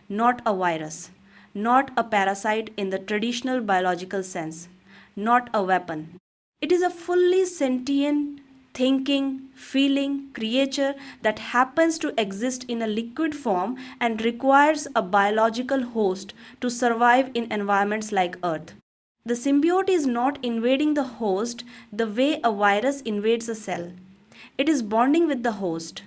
not a virus, not a parasite in the traditional biological sense, not a weapon. It is a fully sentient, thinking, feeling creature that happens to exist in a liquid form and requires a biological host to survive in environments like Earth. The symbiote is not invading the host the way a virus invades a cell. It is bonding with the host.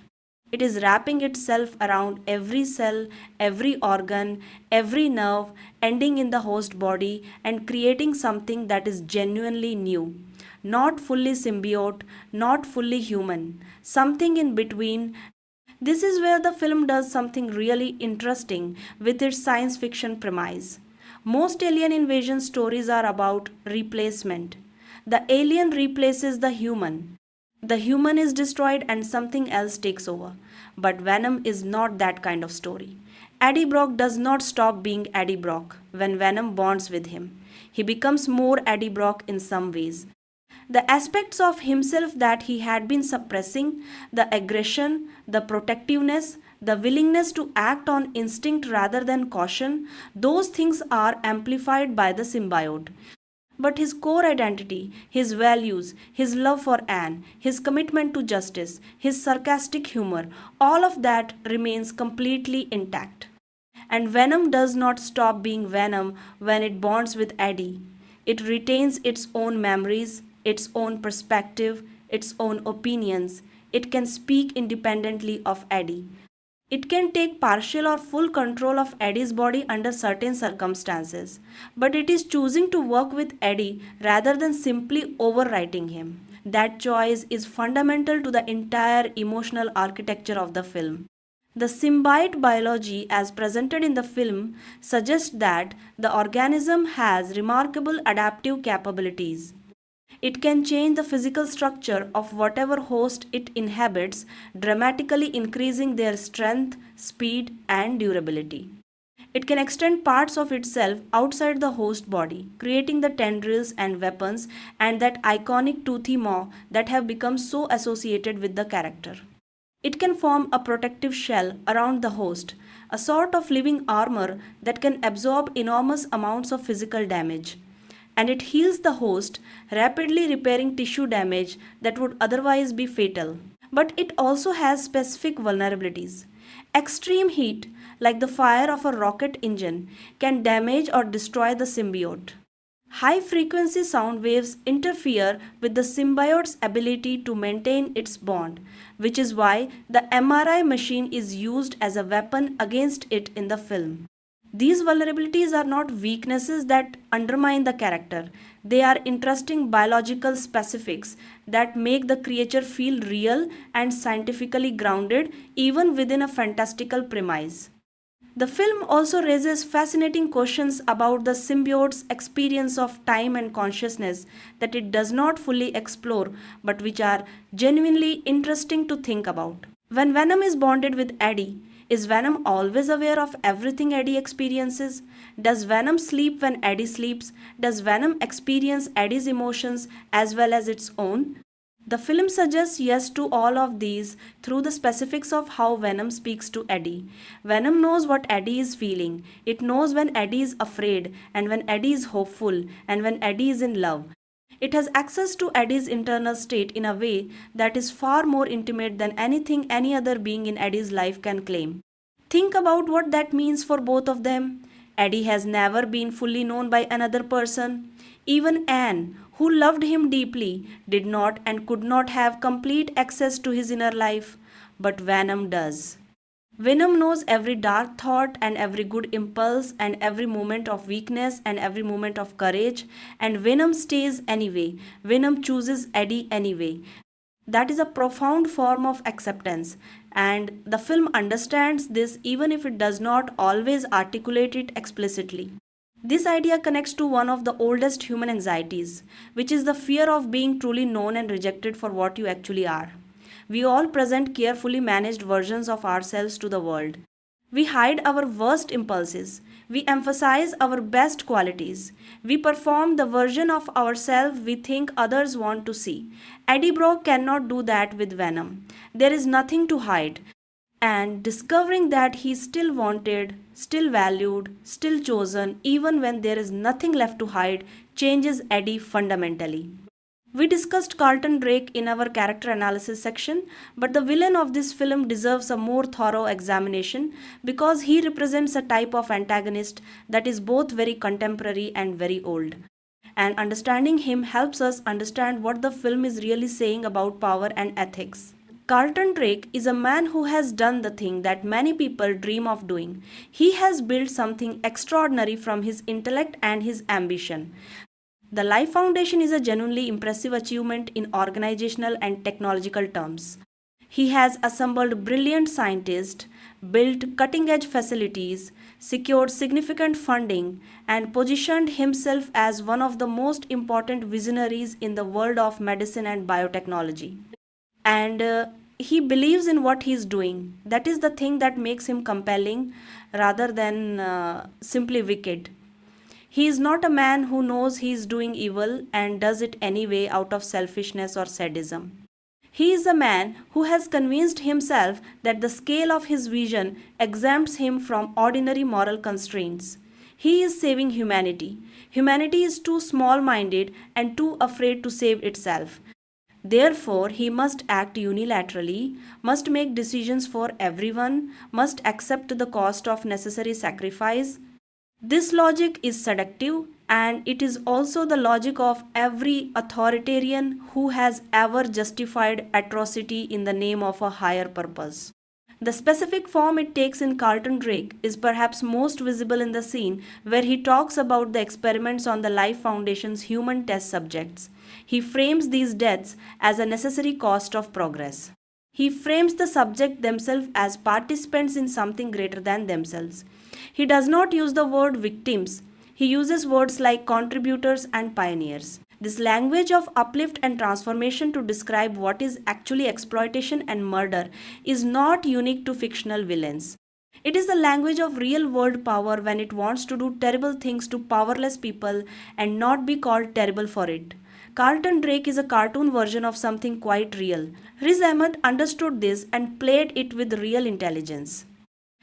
It is wrapping itself around every cell, every organ, every nerve, ending in the host body and creating something that is genuinely new. Not fully symbiote, not fully human, something in between. This is where the film does something really interesting with its science fiction premise. Most alien invasion stories are about replacement. The alien replaces the human. The human is destroyed and something else takes over. But Venom is not that kind of story. Eddie Brock does not stop being Eddie Brock when Venom bonds with him. He becomes more Eddie Brock in some ways. The aspects of himself that he had been suppressing, the aggression, the protectiveness, the willingness to act on instinct rather than caution, those things are amplified by the symbiote. But his core identity, his values, his love for Anne, his commitment to justice, his sarcastic humor, all of that remains completely intact. And Venom does not stop being Venom when it bonds with Eddie. It retains its own memories, its own perspective, its own opinions. It can speak independently of Eddie. It can take partial or full control of Eddie's body under certain circumstances, but it is choosing to work with Eddie rather than simply overwriting him. That choice is fundamental to the entire emotional architecture of the film. The symbiote biology, as presented in the film, suggests that the organism has remarkable adaptive capabilities. It can change the physical structure of whatever host it inhabits, dramatically increasing their strength, speed, and durability. It can extend parts of itself outside the host body, creating the tendrils and weapons and that iconic toothy maw that have become so associated with the character. It can form a protective shell around the host, a sort of living armor that can absorb enormous amounts of physical damage. And it heals the host, rapidly repairing tissue damage that would otherwise be fatal. But it also has specific vulnerabilities. Extreme heat, like the fire of a rocket engine, can damage or destroy the symbiote. High frequency sound waves interfere with the symbiote's ability to maintain its bond, which is why the MRI machine is used as a weapon against it in the film. These vulnerabilities are not weaknesses that undermine the character. They are interesting biological specifics that make the creature feel real and scientifically grounded even within a fantastical premise. The film also raises fascinating questions about the symbiote's experience of time and consciousness that it does not fully explore but which are genuinely interesting to think about. When Venom is bonded with Eddie, is Venom always aware of everything Eddie experiences? Does Venom sleep when Eddie sleeps? Does Venom experience Eddie's emotions as well as its own? The film suggests yes to all of these through the specifics of how Venom speaks to Eddie. Venom knows what Eddie is feeling. It knows when Eddie is afraid and when Eddie is hopeful and when Eddie is in love. It has access to Eddie's internal state in a way that is far more intimate than anything any other being in Eddie's life can claim. Think about what that means for both of them. Eddie has never been fully known by another person. Even Anne, who loved him deeply, did not and could not have complete access to his inner life. But Venom does. Venom knows every dark thought and every good impulse and every moment of weakness and every moment of courage, and Venom stays anyway. Venom chooses Eddie anyway. That is a profound form of acceptance, and the film understands this even if it does not always articulate it explicitly. This idea connects to one of the oldest human anxieties, which is the fear of being truly known and rejected for what you actually are. We all present carefully managed versions of ourselves to the world. We hide our worst impulses. We emphasize our best qualities. We perform the version of ourselves we think others want to see. Eddie Brock cannot do that with Venom. There is nothing to hide. And discovering that he is still wanted, still valued, still chosen, even when there is nothing left to hide, changes Eddie fundamentally. We discussed Carlton Drake in our character analysis section, but the villain of this film deserves a more thorough examination because he represents a type of antagonist that is both very contemporary and very old. And understanding him helps us understand what the film is really saying about power and ethics. Carlton Drake is a man who has done the thing that many people dream of doing. He has built something extraordinary from his intellect and his ambition. The Life Foundation is a genuinely impressive achievement in organizational and technological terms. He has assembled brilliant scientists, built cutting-edge facilities, secured significant funding, and positioned himself as one of the most important visionaries in the world of medicine and biotechnology. and he believes in what he's doing. That is the thing that makes him compelling rather than simply wicked. He is not a man who knows he is doing evil and does it anyway out of selfishness or sadism. He is a man who has convinced himself that the scale of his vision exempts him from ordinary moral constraints. He is saving humanity. Humanity is too small minded and too afraid to save itself. Therefore, he must act unilaterally, must make decisions for everyone, must accept the cost of necessary sacrifice. This logic is seductive, and it is also the logic of every authoritarian who has ever justified atrocity in the name of a higher purpose. The specific form it takes in Carlton Drake is perhaps most visible in the scene where he talks about the experiments on the Life Foundation's human test subjects. He frames these deaths as a necessary cost of progress. He frames the subject themselves as participants in something greater than themselves. He does not use the word victims. He uses words like contributors and pioneers. This language of uplift and transformation to describe what is actually exploitation and murder is not unique to fictional villains. It is the language of real world power when it wants to do terrible things to powerless people and not be called terrible for it. Carlton Drake is a cartoon version of something quite real. Riz Ahmed understood this and played it with real intelligence.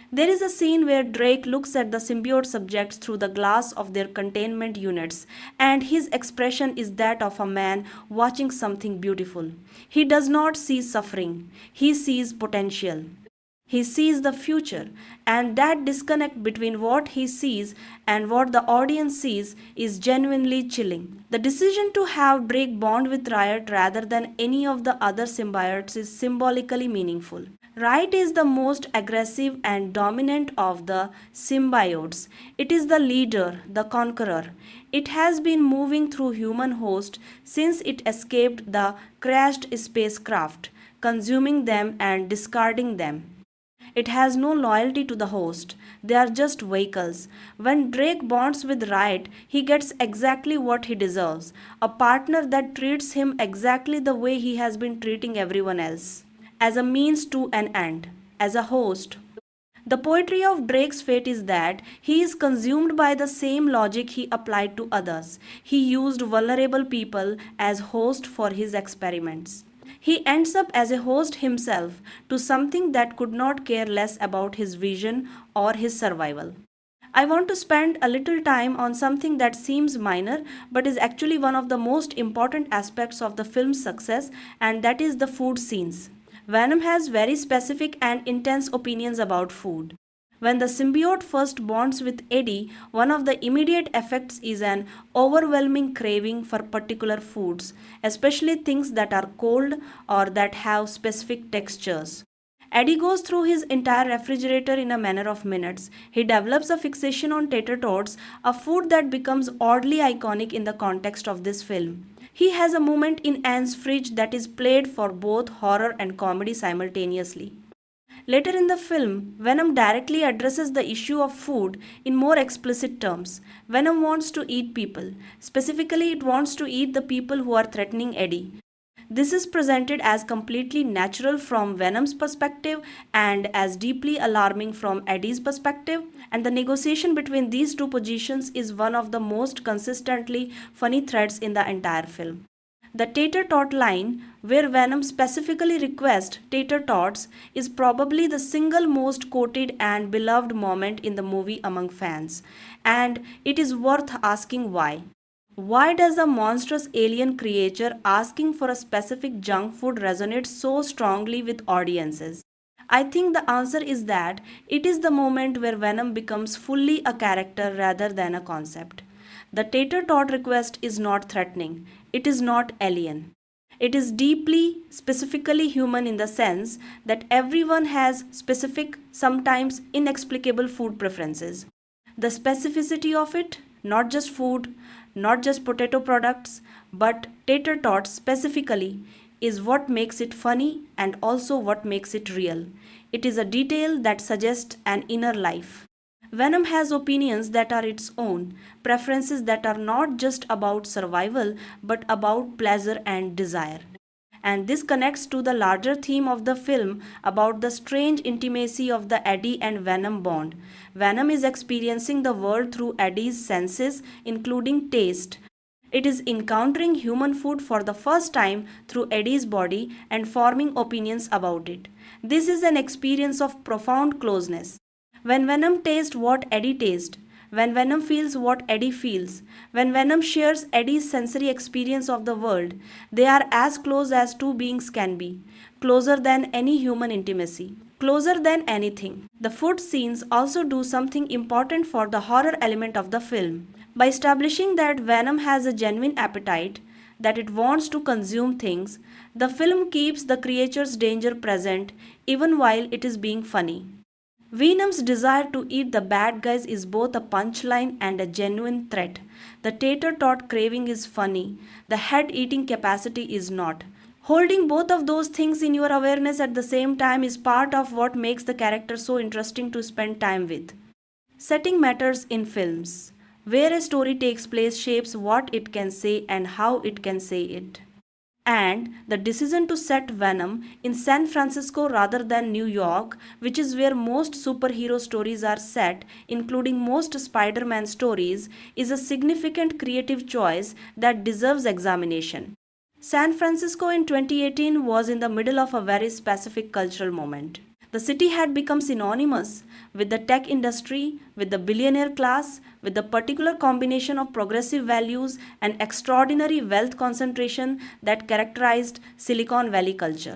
There is a scene where Drake looks at the symbiote subjects through the glass of their containment units, and his expression is that of a man watching something beautiful. He does not see suffering, he sees potential. He sees the future, and that disconnect between what he sees and what the audience sees is genuinely chilling. The decision to have Drake bond with Riot rather than any of the other symbiotes is symbolically meaningful. Riot is the most aggressive and dominant of the symbiotes. It is the leader, the conqueror. It has been moving through human host since it escaped the crashed spacecraft, consuming them and discarding them. It has no loyalty to the host. They are just vehicles. When Drake bonds with Riot, he gets exactly what he deserves, a partner that treats him exactly the way he has been treating everyone else, as a means to an end, as a host. The poetry of Drake's fate is that he is consumed by the same logic he applied to others. He used vulnerable people as host for his experiments. He ends up as a host himself to something that could not care less about his vision or his survival. I want to spend a little time on something that seems minor but is actually one of the most important aspects of the film's success, and that is the food scenes. Venom has very specific and intense opinions about food. When the symbiote first bonds with Eddie, one of the immediate effects is an overwhelming craving for particular foods, especially things that are cold or that have specific textures. Eddie goes through his entire refrigerator in a matter of minutes. He develops a fixation on tater tots, a food that becomes oddly iconic in the context of this film. He has a moment in Anne's fridge that is played for both horror and comedy simultaneously. Later in the film, Venom directly addresses the issue of food in more explicit terms. Venom wants to eat people. Specifically, it wants to eat the people who are threatening Eddie. This is presented as completely natural from Venom's perspective and as deeply alarming from Eddie's perspective, and the negotiation between these two positions is one of the most consistently funny threads in the entire film. The tater tot line, where Venom specifically requests tater tots, is probably the single most quoted and beloved moment in the movie among fans, and it is worth asking why. Why does a monstrous alien creature asking for a specific junk food resonate so strongly with audiences? I think the answer is that it is the moment where Venom becomes fully a character rather than a concept. The tater tot request is not threatening, it is not alien. It is deeply, specifically human in the sense that everyone has specific, sometimes inexplicable food preferences. The specificity of it, not just food, not just potato products, but tater tots specifically, is what makes it funny and also what makes it real. It is a detail that suggests an inner life. Venom has opinions that are its own, preferences that are not just about survival but about pleasure and desire. And this connects to the larger theme of the film about the strange intimacy of the Eddie and Venom bond. Venom is experiencing the world through Eddie's senses, including taste. It is encountering human food for the first time through Eddie's body and forming opinions about it. This is an experience of profound closeness. When Venom tastes what Eddie tastes, when Venom feels what Eddie feels, when Venom shares Eddie's sensory experience of the world, they are as close as two beings can be, closer than any human intimacy, closer than anything. The food scenes also do something important for the horror element of the film. By establishing that Venom has a genuine appetite, that it wants to consume things, the film keeps the creature's danger present even while it is being funny. Venom's desire to eat the bad guys is both a punchline and a genuine threat. The tater tot craving is funny, the head eating capacity is not. Holding both of those things in your awareness at the same time is part of what makes the character so interesting to spend time with. Setting matters in films. Where a story takes place shapes what it can say and how it can say it. And the decision to set Venom in San Francisco rather than New York, which is where most superhero stories are set, including most Spider Man stories, is a significant creative choice that deserves examination. San Francisco in 2018 was in the middle of a very specific cultural moment. The city had become synonymous with the tech industry, with the billionaire class, with the particular combination of progressive values and extraordinary wealth concentration that characterized Silicon Valley culture.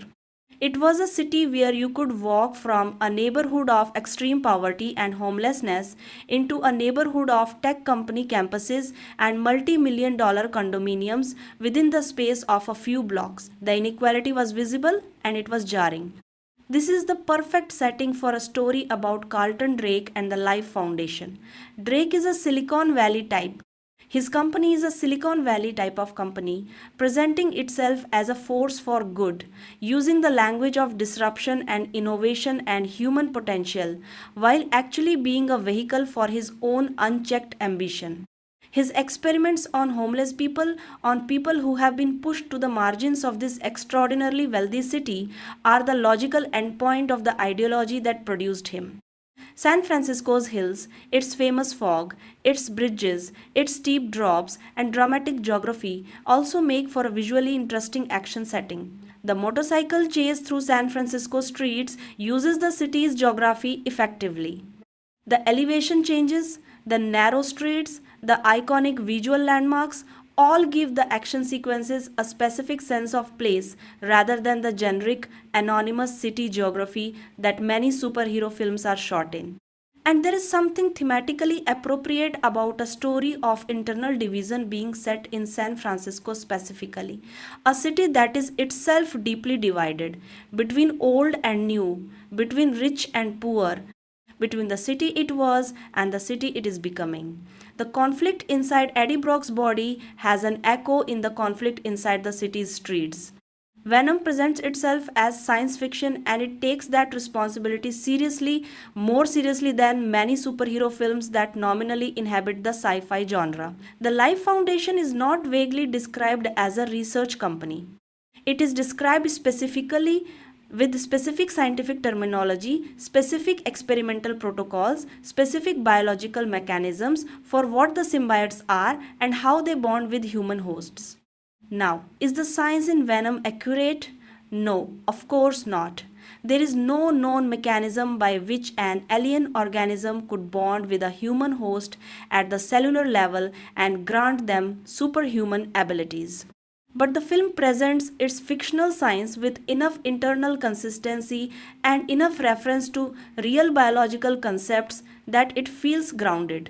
It was a city where you could walk from a neighborhood of extreme poverty and homelessness into a neighborhood of tech company campuses and multi-million dollar condominiums within the space of a few blocks. The inequality was visible and it was jarring. This is the perfect setting for a story about Carlton Drake and the Life Foundation. Drake is a Silicon Valley type. His company is a Silicon Valley type of company, presenting itself as a force for good, using the language of disruption and innovation and human potential, while actually being a vehicle for his own unchecked ambition. His experiments on homeless people, on people who have been pushed to the margins of this extraordinarily wealthy city, are the logical endpoint of the ideology that produced him. San Francisco's hills, its famous fog, its bridges, its steep drops, and dramatic geography also make for a visually interesting action setting. The motorcycle chase through San Francisco streets uses the city's geography effectively. The elevation changes, the narrow streets, the iconic visual landmarks all give the action sequences a specific sense of place rather than the generic, anonymous city geography that many superhero films are shot in. And there is something thematically appropriate about a story of internal division being set in San Francisco specifically, a city that is itself deeply divided between old and new, between rich and poor, between the city it was and the city it is becoming. The conflict inside Eddie Brock's body has an echo in the conflict inside the city's streets. Venom presents itself as science fiction and it takes that responsibility seriously, more seriously than many superhero films that nominally inhabit the sci-fi genre. The Life Foundation is not vaguely described as a research company. It is described specifically with specific scientific terminology, specific experimental protocols, specific biological mechanisms for what the symbiotes are and how they bond with human hosts. Now, is the science in Venom accurate? No, of course not. There is no known mechanism by which an alien organism could bond with a human host at the cellular level and grant them superhuman abilities. But the film presents its fictional science with enough internal consistency and enough reference to real biological concepts that it feels grounded.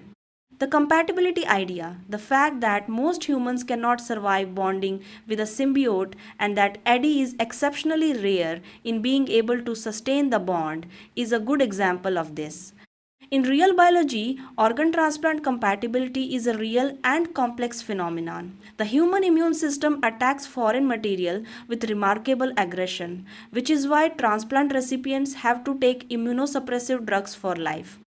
The compatibility idea, the fact that most humans cannot survive bonding with a symbiote and that Eddie is exceptionally rare in being able to sustain the bond, is a good example of this. In real biology, organ transplant compatibility is a real and complex phenomenon. The human immune system attacks foreign material with remarkable aggression, which is why transplant recipients have to take immunosuppressive drugs for life.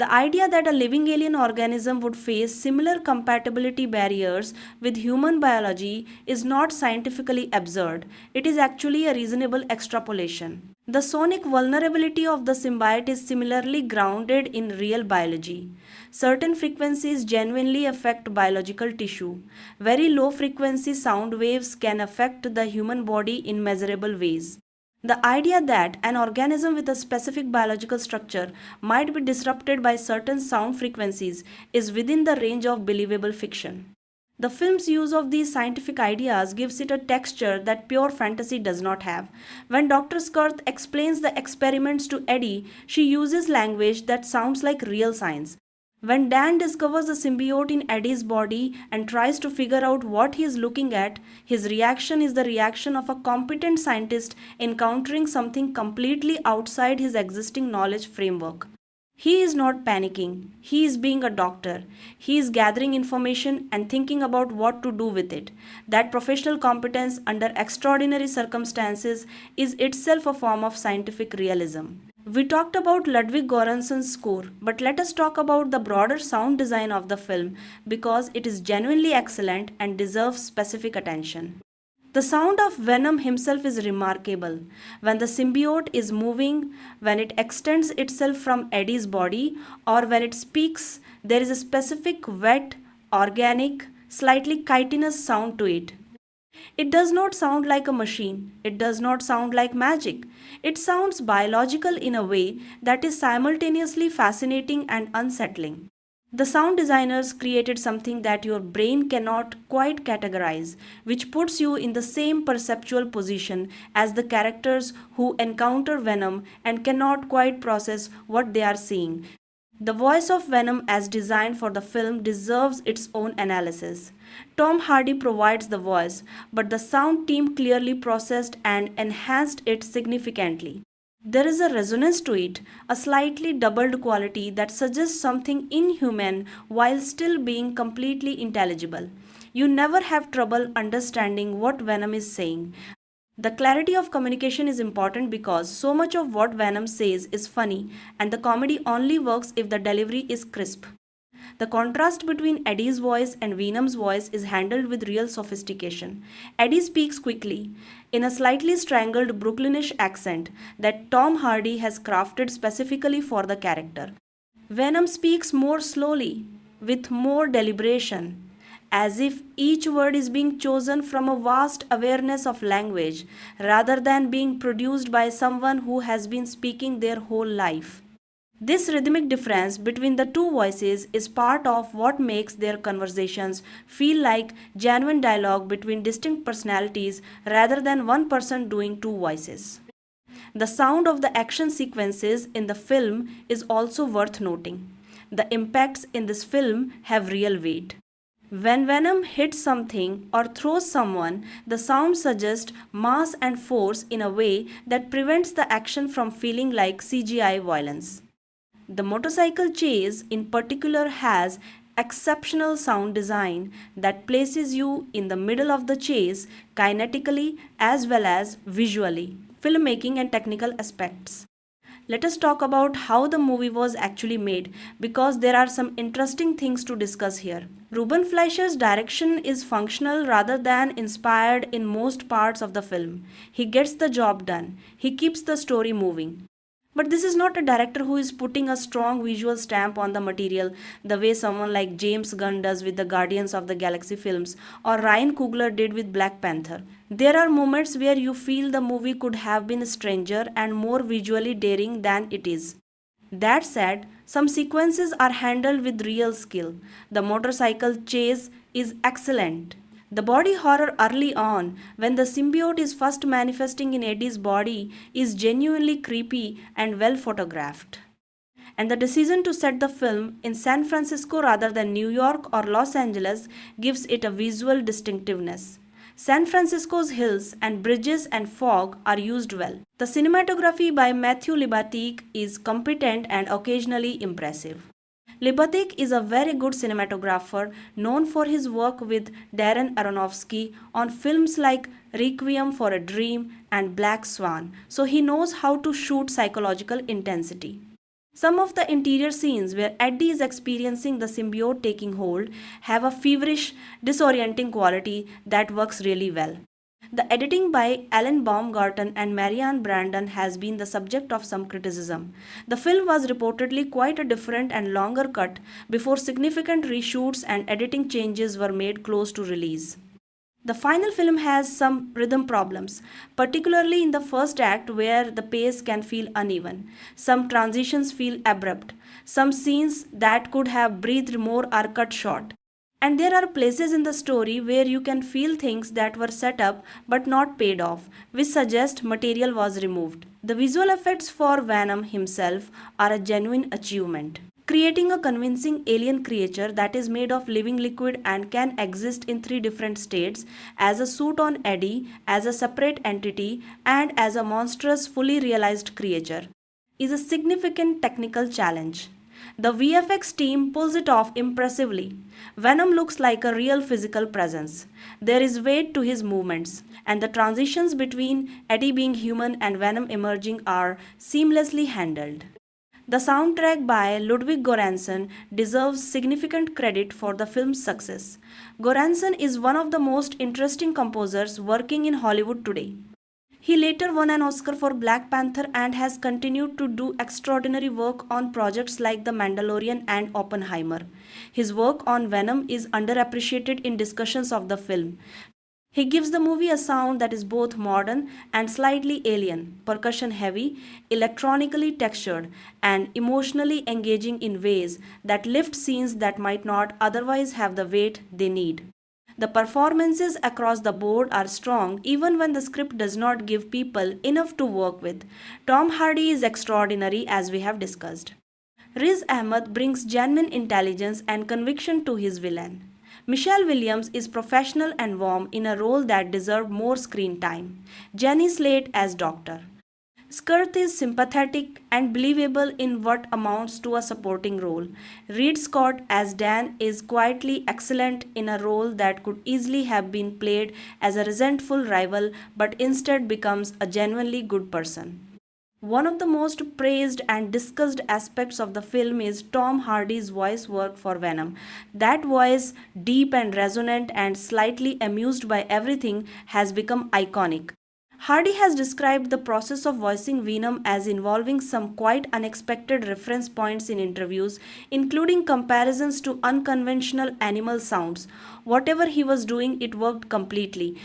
The idea that a living alien organism would face similar compatibility barriers with human biology is not scientifically absurd, it is actually a reasonable extrapolation. The sonic vulnerability of the symbiote is similarly grounded in real biology. Certain frequencies genuinely affect biological tissue. Very low frequency sound waves can affect the human body in measurable ways. The idea that an organism with a specific biological structure might be disrupted by certain sound frequencies is within the range of believable fiction. The film's use of these scientific ideas gives it a texture that pure fantasy does not have. When Dr. Skirth explains the experiments to Eddie, she uses language that sounds like real science. When Dan discovers the symbiote in Eddie's body and tries to figure out what he is looking at, his reaction is the reaction of a competent scientist encountering something completely outside his existing knowledge framework. He is not panicking, he is being a doctor. He is gathering information and thinking about what to do with it. That professional competence under extraordinary circumstances is itself a form of scientific realism. We talked about Ludwig Göransson's score, but let us talk about the broader sound design of the film because it is genuinely excellent and deserves specific attention. The sound of Venom himself is remarkable. When the symbiote is moving, when it extends itself from Eddie's body, or when it speaks, there is a specific wet, organic, slightly chitinous sound to it. It does not sound like a machine. It does not sound like magic. It sounds biological in a way that is simultaneously fascinating and unsettling. The sound designers created something that your brain cannot quite categorize, which puts you in the same perceptual position as the characters who encounter Venom and cannot quite process what they are seeing. The voice of Venom as designed for the film deserves its own analysis. Tom Hardy provides the voice, but the sound team clearly processed and enhanced it significantly. There is a resonance to it, a slightly doubled quality that suggests something inhuman while still being completely intelligible. You never have trouble understanding what Venom is saying. The clarity of communication is important because so much of what Venom says is funny, and the comedy only works if the delivery is crisp. The contrast between Eddie's voice and Venom's voice is handled with real sophistication. Eddie speaks quickly, in a slightly strangled Brooklynish accent that Tom Hardy has crafted specifically for the character. Venom speaks more slowly, with more deliberation, as if each word is being chosen from a vast awareness of language rather than being produced by someone who has been speaking their whole life. This rhythmic difference between the two voices is part of what makes their conversations feel like genuine dialogue between distinct personalities rather than one person doing two voices. The sound of the action sequences in the film is also worth noting. The impacts in this film have real weight. When Venom hits something or throws someone, the sound suggests mass and force in a way that prevents the action from feeling like CGI violence. The motorcycle chase in particular has exceptional sound design that places you in the middle of the chase kinetically as well as visually. Filmmaking and technical aspects. Let us talk about how the movie was actually made because there are some interesting things to discuss here. Ruben Fleischer's direction is functional rather than inspired in most parts of the film. He gets the job done. He keeps the story moving. But this is not a director who is putting a strong visual stamp on the material the way someone like James Gunn does with the Guardians of the Galaxy films or Ryan Coogler did with Black Panther. There are moments where you feel the movie could have been stranger and more visually daring than it is. That said, some sequences are handled with real skill. The motorcycle chase is excellent. The body horror early on, when the symbiote is first manifesting in Eddie's body, is genuinely creepy and well photographed. And the decision to set the film in San Francisco rather than New York or Los Angeles gives it a visual distinctiveness. San Francisco's hills and bridges and fog are used well. The cinematography by Matthew Libatique is competent and occasionally impressive. Libatique is a very good cinematographer known for his work with Darren Aronofsky on films like Requiem for a Dream and Black Swan, so he knows how to shoot psychological intensity. Some of the interior scenes where Eddie is experiencing the symbiote taking hold have a feverish, disorienting quality that works really well. The editing by Alan Baumgarten and Marianne Brandon has been the subject of some criticism. The film was reportedly quite a different and longer cut before significant reshoots and editing changes were made close to release. The final film has some rhythm problems, particularly in the first act where the pace can feel uneven. Some transitions feel abrupt. Some scenes that could have breathed more are cut short. And there are places in the story where you can feel things that were set up but not paid off, which suggest material was removed. The visual effects for Venom himself are a genuine achievement. Creating a convincing alien creature that is made of living liquid and can exist in three different states as a suit on Eddie, as a separate entity, and as a monstrous, fully realized creature is a significant technical challenge. The VFX team pulls it off impressively. Venom looks like a real physical presence. There is weight to his movements, and the transitions between Eddie being human and Venom emerging are seamlessly handled. The soundtrack by Ludwig Göransson deserves significant credit for the film's success. Göransson is one of the most interesting composers working in Hollywood today. He later won an Oscar for Black Panther and has continued to do extraordinary work on projects like The Mandalorian and Oppenheimer. His work on Venom is underappreciated in discussions of the film. He gives the movie a sound that is both modern and slightly alien, percussion heavy, electronically textured, and emotionally engaging in ways that lift scenes that might not otherwise have the weight they need. The performances across the board are strong even when the script does not give people enough to work with. Tom Hardy is extraordinary as we have discussed. Riz Ahmed brings genuine intelligence and conviction to his villain. Michelle Williams is professional and warm in a role that deserved more screen time. Jenny Slate as Doctor. Skirth is sympathetic and believable in what amounts to a supporting role. Reed Scott as Dan is quietly excellent in a role that could easily have been played as a resentful rival but instead becomes a genuinely good person. One of the most praised and discussed aspects of the film is Tom Hardy's voice work for Venom. That voice, deep and resonant and slightly amused by everything, has become iconic. Hardy has described the process of voicing Venom as involving some quite unexpected reference points in interviews, including comparisons to unconventional animal sounds. Whatever he was doing, it worked completely.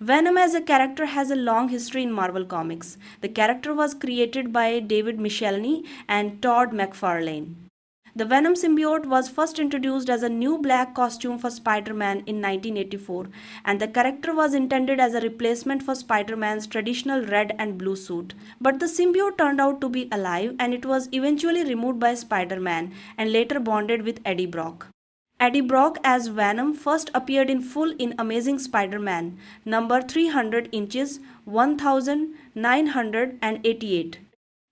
Venom as a character has a long history in Marvel Comics. The character was created by David Michelinie and Todd McFarlane. The Venom symbiote was first introduced as a new black costume for Spider-Man in 1984, and the character was intended as a replacement for Spider-Man's traditional red and blue suit. But the symbiote turned out to be alive, and it was eventually removed by Spider-Man and later bonded with Eddie Brock. Eddie Brock as Venom first appeared in full in Amazing Spider-Man number 300 inches 1988.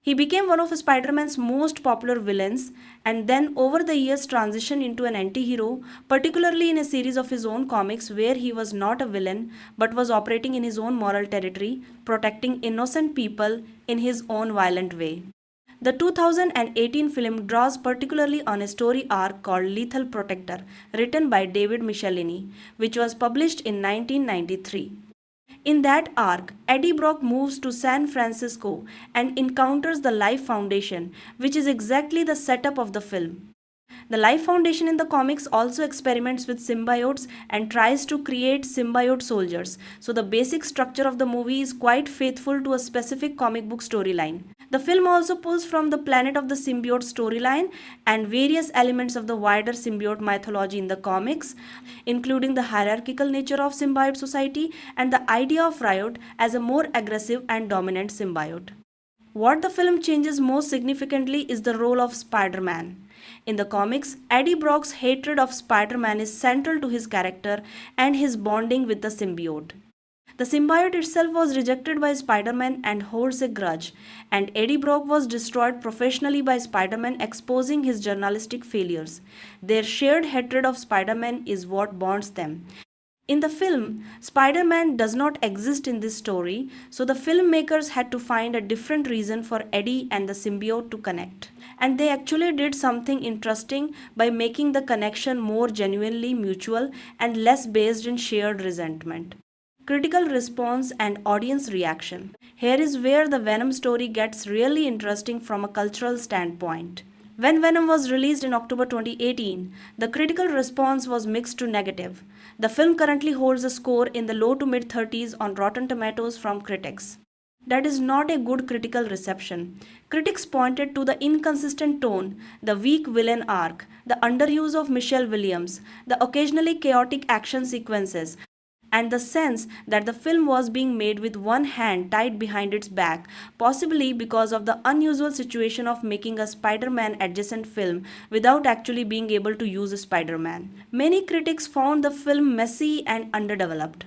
He became one of Spider-Man's most popular villains and then over the years transitioned into an anti-hero, particularly in a series of his own comics where he was not a villain but was operating in his own moral territory, protecting innocent people in his own violent way. The 2018 film draws particularly on a story arc called Lethal Protector, written by David Michelinie, which was published in 1993. In that arc, Eddie Brock moves to San Francisco and encounters the Life Foundation, which is exactly the setup of the film. The Life Foundation in the comics also experiments with symbiotes and tries to create symbiote soldiers, so the basic structure of the movie is quite faithful to a specific comic book storyline. The film also pulls from the Planet of the Symbiote storyline and various elements of the wider symbiote mythology in the comics, including the hierarchical nature of symbiote society and the idea of Riot as a more aggressive and dominant symbiote. What the film changes most significantly is the role of Spider-Man. In the comics, Eddie Brock's hatred of Spider-Man is central to his character and his bonding with the symbiote. The symbiote itself was rejected by Spider-Man and holds a grudge, and Eddie Brock was destroyed professionally by Spider-Man, exposing his journalistic failures. Their shared hatred of Spider-Man is what bonds them. In the film, Spider Man does not exist in this story, so the filmmakers had to find a different reason for Eddie and the symbiote to connect. And they actually did something interesting by making the connection more genuinely mutual and less based in shared resentment. Critical response and audience reaction. Here is where the Venom story gets really interesting from a cultural standpoint. When Venom was released in October 2018, the critical response was mixed to negative. The film currently holds a score in the low to mid 30s on Rotten Tomatoes from critics. That is not a good critical reception. Critics pointed to the inconsistent tone, the weak villain arc, the underuse of Michelle Williams, the occasionally chaotic action sequences, and the sense that the film was being made with one hand tied behind its back, possibly because of the unusual situation of making a Spider Man adjacent film without actually being able to use Spider Man. Many critics found the film messy and underdeveloped.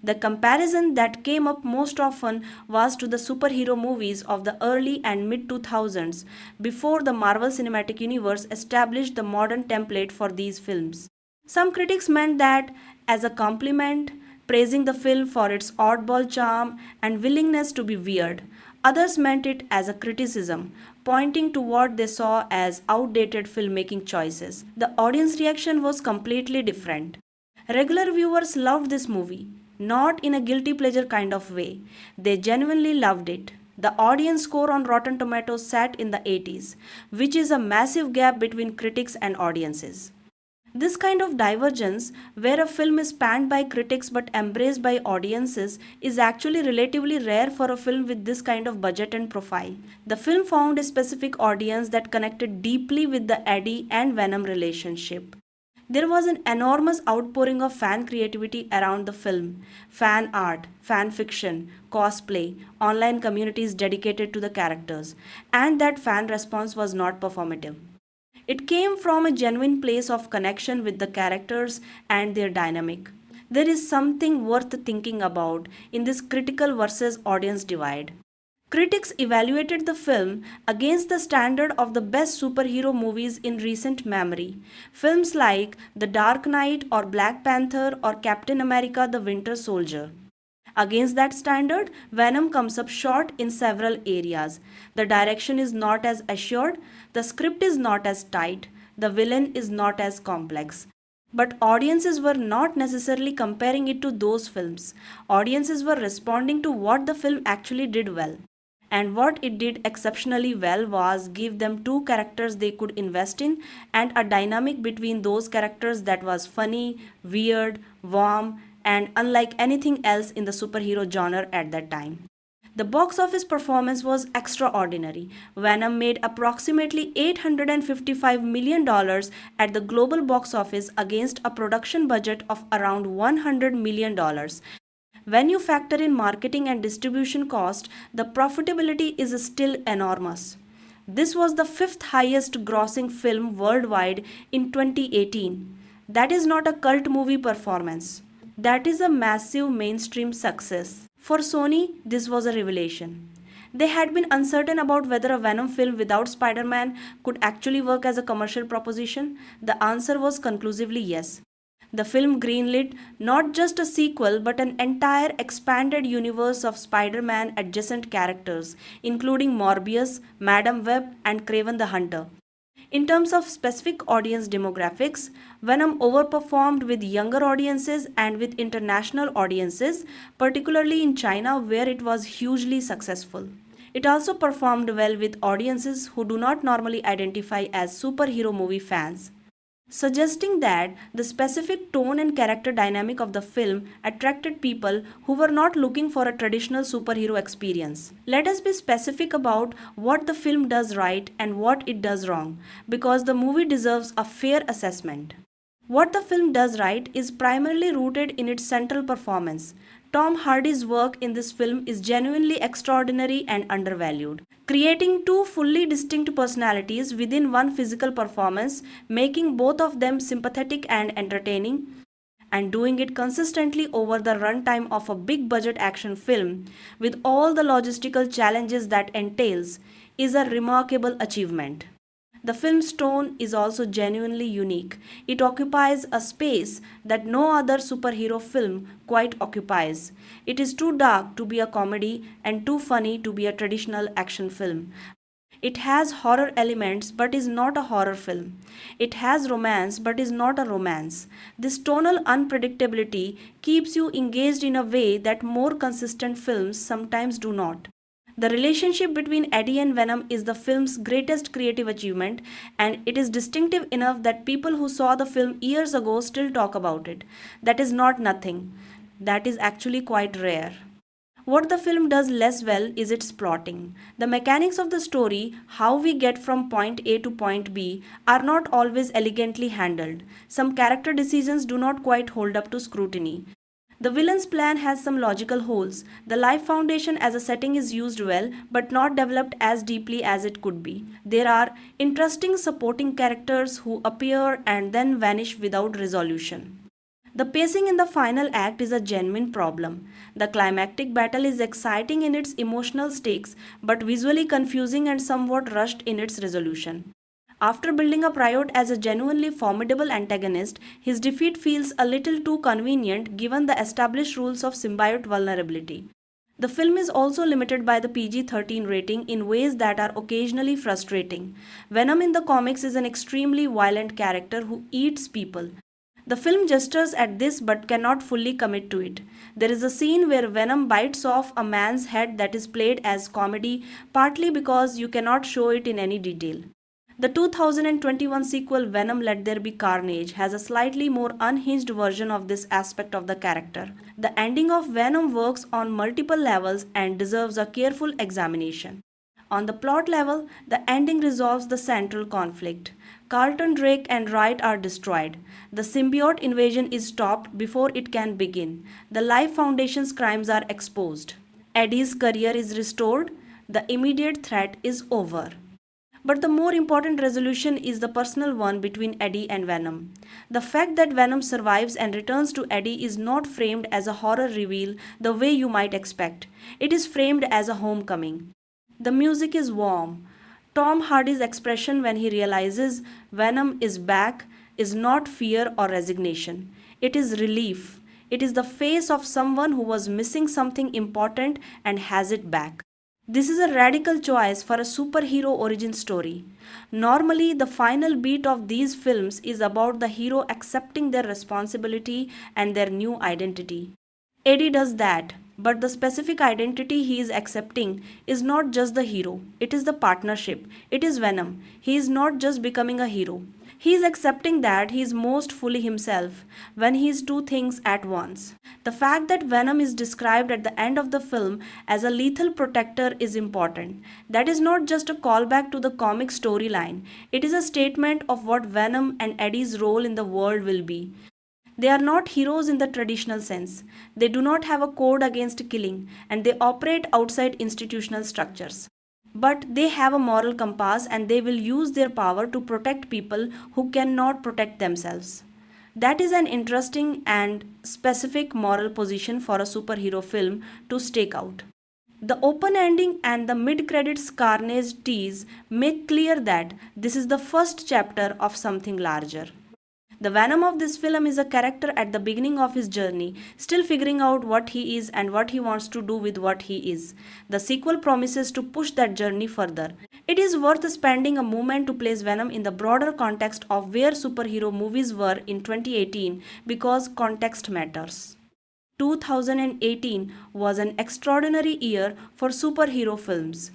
The comparison that came up most often was to the superhero movies of the early and mid 2000s, before the Marvel Cinematic Universe established the modern template for these films. Some critics meant that as a compliment, praising the film for its oddball charm and willingness to be weird. Others meant it as a criticism, pointing to what they saw as outdated filmmaking choices. The audience reaction was completely different. Regular viewers loved this movie, not in a guilty pleasure kind of way. They genuinely loved it. The audience score on Rotten Tomatoes sat in the 80s, which is a massive gap between critics and audiences. This kind of divergence, where a film is panned by critics but embraced by audiences, is actually relatively rare for a film with this kind of budget and profile. The film found a specific audience that connected deeply with the Eddie and Venom relationship. There was an enormous outpouring of fan creativity around the film: fan art, fan fiction, cosplay, online communities dedicated to the characters, and that fan response was not performative. It came from a genuine place of connection with the characters and their dynamic. There is something worth thinking about in this critical versus audience divide. Critics evaluated the film against the standard of the best superhero movies in recent memory. Films like The Dark Knight or Black Panther or Captain America the Winter Soldier. Against that standard, Venom comes up short in several areas. The direction is not as assured, the script is not as tight, the villain is not as complex. But audiences were not necessarily comparing it to those films. Audiences were responding to what the film actually did well. And what it did exceptionally well was give them two characters they could invest in and a dynamic between those characters that was funny, weird, warm, and unlike anything else in the superhero genre at that time. The box office performance was extraordinary. Venom made approximately $855 million at the global box office against a production budget of around $100 million. When you factor in marketing and distribution cost, the profitability is still enormous. This was the fifth highest grossing film worldwide in 2018. That is not a cult movie performance. That is a massive mainstream success. For Sony, this was a revelation. They had been uncertain about whether a Venom film without Spider Man could actually work as a commercial proposition. The answer was conclusively yes. The film greenlit not just a sequel but an entire expanded universe of Spider Man adjacent characters, including Morbius, Madam Web, and Kraven the Hunter. In terms of specific audience demographics, Venom overperformed with younger audiences and with international audiences, particularly in China where it was hugely successful. It also performed well with audiences who do not normally identify as superhero movie fans, suggesting that the specific tone and character dynamic of the film attracted people who were not looking for a traditional superhero experience. Let us be specific about what the film does right and what it does wrong, because the movie deserves a fair assessment. What the film does right is primarily rooted in its central performance. Tom Hardy's work in this film is genuinely extraordinary and undervalued, creating two fully distinct personalities within one physical performance, making both of them sympathetic and entertaining, and doing it consistently over the runtime of a big budget action film with all the logistical challenges that entails is a remarkable achievement. The film's tone is also genuinely unique. It occupies a space that no other superhero film quite occupies. It is too dark to be a comedy and too funny to be a traditional action film. It has horror elements but is not a horror film. It has romance but is not a romance. This tonal unpredictability keeps you engaged in a way that more consistent films sometimes do not. The relationship between Eddie and Venom is the film's greatest creative achievement, and it is distinctive enough that people who saw the film years ago still talk about it. That is not nothing. That is actually quite rare. What the film does less well is its plotting. The mechanics of the story, how we get from point A to point B, are not always elegantly handled. Some character decisions do not quite hold up to scrutiny. The villain's plan has some logical holes. The Life Foundation as a setting is used well, but not developed as deeply as it could be. There are interesting supporting characters who appear and then vanish without resolution. The pacing in the final act is a genuine problem. The climactic battle is exciting in its emotional stakes, but visually confusing and somewhat rushed in its resolution. After building up Riot as a genuinely formidable antagonist, his defeat feels a little too convenient given the established rules of symbiote vulnerability. The film is also limited by the PG-13 rating in ways that are occasionally frustrating. Venom in the comics is an extremely violent character who eats people. The film gestures at this but cannot fully commit to it. There is a scene where Venom bites off a man's head that is played as comedy, partly because you cannot show it in any detail. The 2021 sequel Venom Let There Be Carnage has a slightly more unhinged version of this aspect of the character. The ending of Venom works on multiple levels and deserves a careful examination. On the plot level, the ending resolves the central conflict. Carlton, Drake, and Riot are destroyed. The symbiote invasion is stopped before it can begin. The Life Foundation's crimes are exposed. Eddie's career is restored. The immediate threat is over. But the more important resolution is the personal one between Eddie and Venom. The fact that Venom survives and returns to Eddie is not framed as a horror reveal the way you might expect. It is framed as a homecoming. The music is warm. Tom Hardy's expression when he realizes Venom is back is not fear or resignation. It is relief. It is the face of someone who was missing something important and has it back. This is a radical choice for a superhero origin story. Normally, the final beat of these films is about the hero accepting their responsibility and their new identity. Eddie does that, but the specific identity he is accepting is not just the hero, it is the partnership, it is Venom. He is not just becoming a hero. He is accepting that he is most fully himself when he is two things at once. The fact that Venom is described at the end of the film as a lethal protector is important. That is not just a callback to the comic storyline, it is a statement of what Venom and Eddie's role in the world will be. They are not heroes in the traditional sense. They do not have a code against killing and they operate outside institutional structures. But they have a moral compass and they will use their power to protect people who cannot protect themselves. That is an interesting and specific moral position for a superhero film to stake out. The open ending and the mid credits Carnage tease make clear that this is the first chapter of something larger. The Venom of this film is a character at the beginning of his journey, still figuring out what he is and what he wants to do with what he is. The sequel promises to push that journey further. It is worth spending a moment to place Venom in the broader context of where superhero movies were in 2018 because context matters. 2018 was an extraordinary year for superhero films.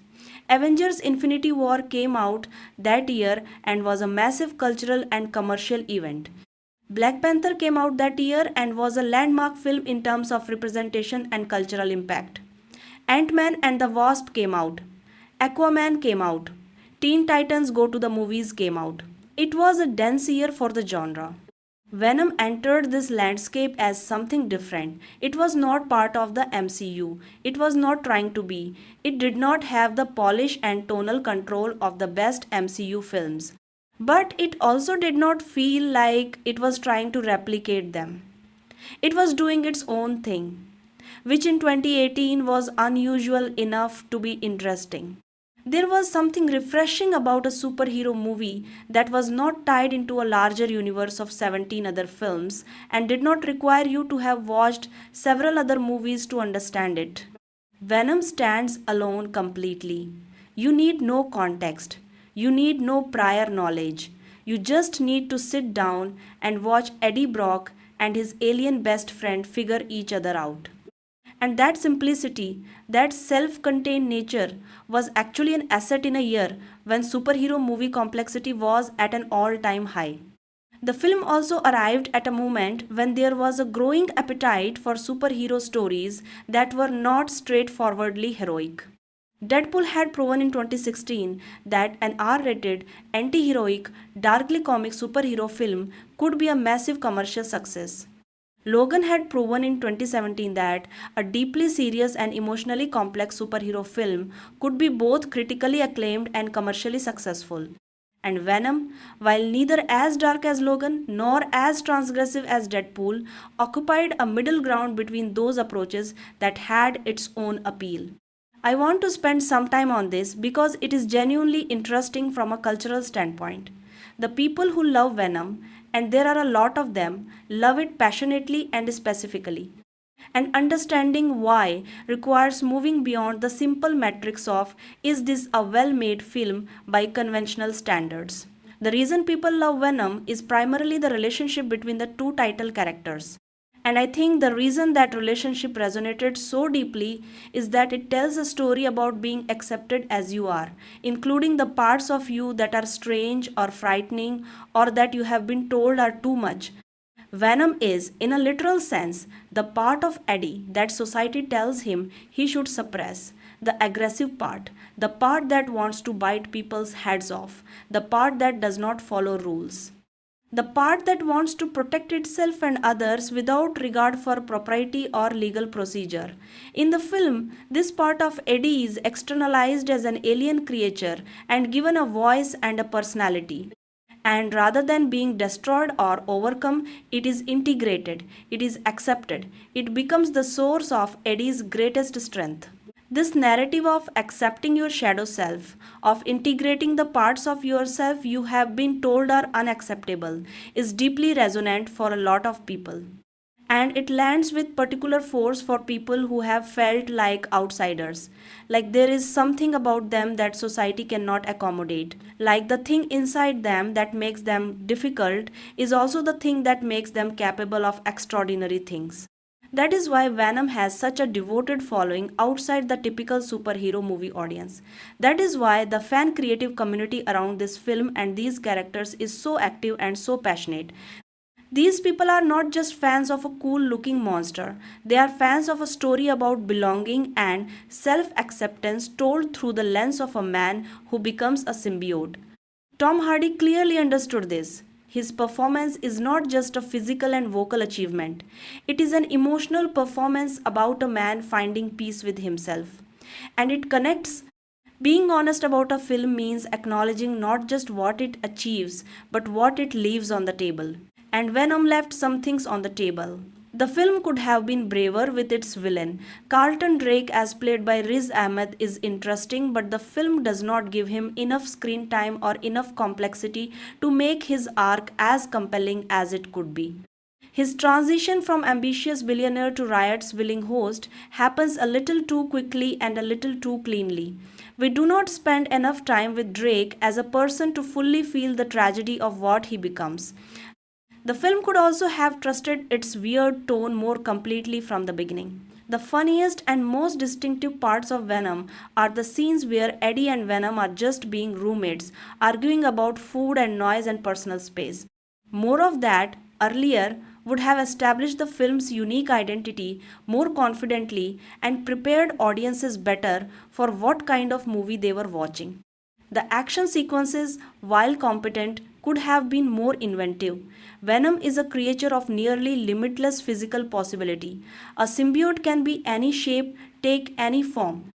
Avengers Infinity War came out that year and was a massive cultural and commercial event. Black Panther came out that year and was a landmark film in terms of representation and cultural impact. Ant-Man and the Wasp came out. Aquaman came out. Teen Titans Go to the Movies came out. It was a dense year for the genre. Venom entered this landscape as something different. It was not part of the MCU. It was not trying to be. It did not have the polish and tonal control of the best MCU films. But it also did not feel like it was trying to replicate them. It was doing its own thing, which in 2018 was unusual enough to be interesting. There was something refreshing about a superhero movie that was not tied into a larger universe of 17 other films and did not require you to have watched several other movies to understand it. Venom stands alone completely. You need no context. You need no prior knowledge. You just need to sit down and watch Eddie Brock and his alien best friend figure each other out. And that simplicity, that self contained nature, was actually an asset in a year when superhero movie complexity was at an all time high. The film also arrived at a moment when there was a growing appetite for superhero stories that were not straightforwardly heroic. Deadpool had proven in 2016 that an R rated, anti heroic, darkly comic superhero film could be a massive commercial success. Logan had proven in 2017 that a deeply serious and emotionally complex superhero film could be both critically acclaimed and commercially successful. And Venom, while neither as dark as Logan nor as transgressive as Deadpool, occupied a middle ground between those approaches that had its own appeal. I want to spend some time on this because it is genuinely interesting from a cultural standpoint. The people who love Venom, and there are a lot of them, love it passionately and specifically. And understanding why requires moving beyond the simple metrics of is this a well made film by conventional standards. The reason people love Venom is primarily the relationship between the two title characters. And I think the reason that relationship resonated so deeply is that it tells a story about being accepted as you are, including the parts of you that are strange or frightening or that you have been told are too much. Venom is, in a literal sense, the part of Eddie that society tells him he should suppress. The aggressive part, the part that wants to bite people's heads off, the part that does not follow rules. The part that wants to protect itself and others without regard for propriety or legal procedure. In the film, this part of Eddie is externalized as an alien creature and given a voice and a personality. And rather than being destroyed or overcome, it is integrated, it is accepted, it becomes the source of Eddie's greatest strength. This narrative of accepting your shadow self, of integrating the parts of yourself you have been told are unacceptable, is deeply resonant for a lot of people. And it lands with particular force for people who have felt like outsiders, like there is something about them that society cannot accommodate, like the thing inside them that makes them difficult is also the thing that makes them capable of extraordinary things. That is why Venom has such a devoted following outside the typical superhero movie audience. That is why the fan creative community around this film and these characters is so active and so passionate. These people are not just fans of a cool looking monster, they are fans of a story about belonging and self acceptance told through the lens of a man who becomes a symbiote. Tom Hardy clearly understood this. His performance is not just a physical and vocal achievement, it is an emotional performance about a man finding peace with himself. And it connects. Being honest about a film means acknowledging not just what it achieves, but what it leaves on the table. And Venom left some things on the table. The film could have been braver with its villain. Carlton Drake, as played by Riz Ahmed, is interesting, but the film does not give him enough screen time or enough complexity to make his arc as compelling as it could be. His transition from ambitious billionaire to Riot's willing host happens a little too quickly and a little too cleanly. We do not spend enough time with Drake as a person to fully feel the tragedy of what he becomes. The film could also have trusted its weird tone more completely from the beginning. The funniest and most distinctive parts of Venom are the scenes where Eddie and Venom are just being roommates, arguing about food and noise and personal space. More of that, earlier, would have established the film's unique identity more confidently and prepared audiences better for what kind of movie they were watching. The action sequences, while competent, could have been more inventive. Venom is a creature of nearly limitless physical possibility. A symbiote can be any shape, take any form.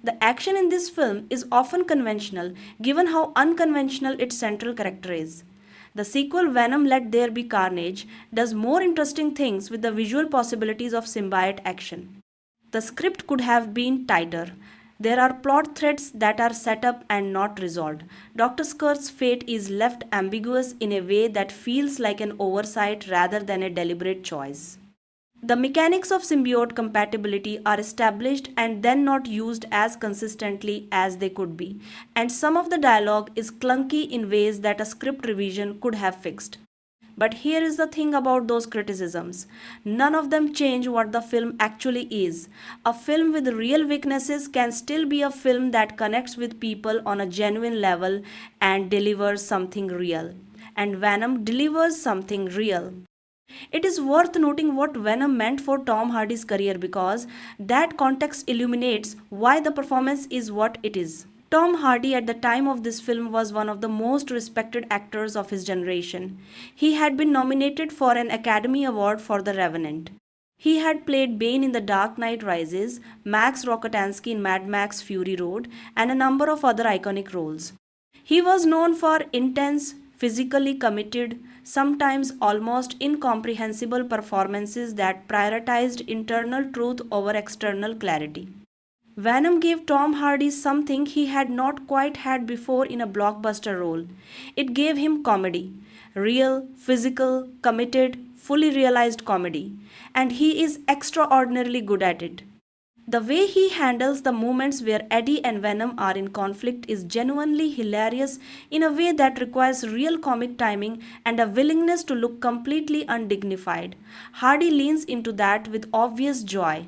The action in this film is often conventional, given how unconventional its central character is. The sequel, Venom Let There Be Carnage, does more interesting things with the visual possibilities of symbiote action. The script could have been tighter. There are plot threads that are set up and not resolved. Dr. Skirth's fate is left ambiguous in a way that feels like an oversight rather than a deliberate choice. The mechanics of symbiote compatibility are established and then not used as consistently as they could be, and some of the dialogue is clunky in ways that a script revision could have fixed. But here is the thing about those criticisms. None of them change what the film actually is. A film with real weaknesses can still be a film that connects with people on a genuine level and delivers something real. And Venom delivers something real. It is worth noting what Venom meant for Tom Hardy's career because that context illuminates why the performance is what it is. Tom Hardy at the time of this film was one of the most respected actors of his generation. He had been nominated for an Academy Award for The Revenant. He had played Bane in The Dark Knight Rises, Max Rokitansky in Mad Max Fury Road, and a number of other iconic roles. He was known for intense, physically committed, sometimes almost incomprehensible performances that prioritized internal truth over external clarity. Venom gave Tom Hardy something he had not quite had before in a blockbuster role. It gave him comedy. Real, physical, committed, fully realized comedy. And he is extraordinarily good at it. The way he handles the moments where Eddie and Venom are in conflict is genuinely hilarious in a way that requires real comic timing and a willingness to look completely undignified. Hardy leans into that with obvious joy.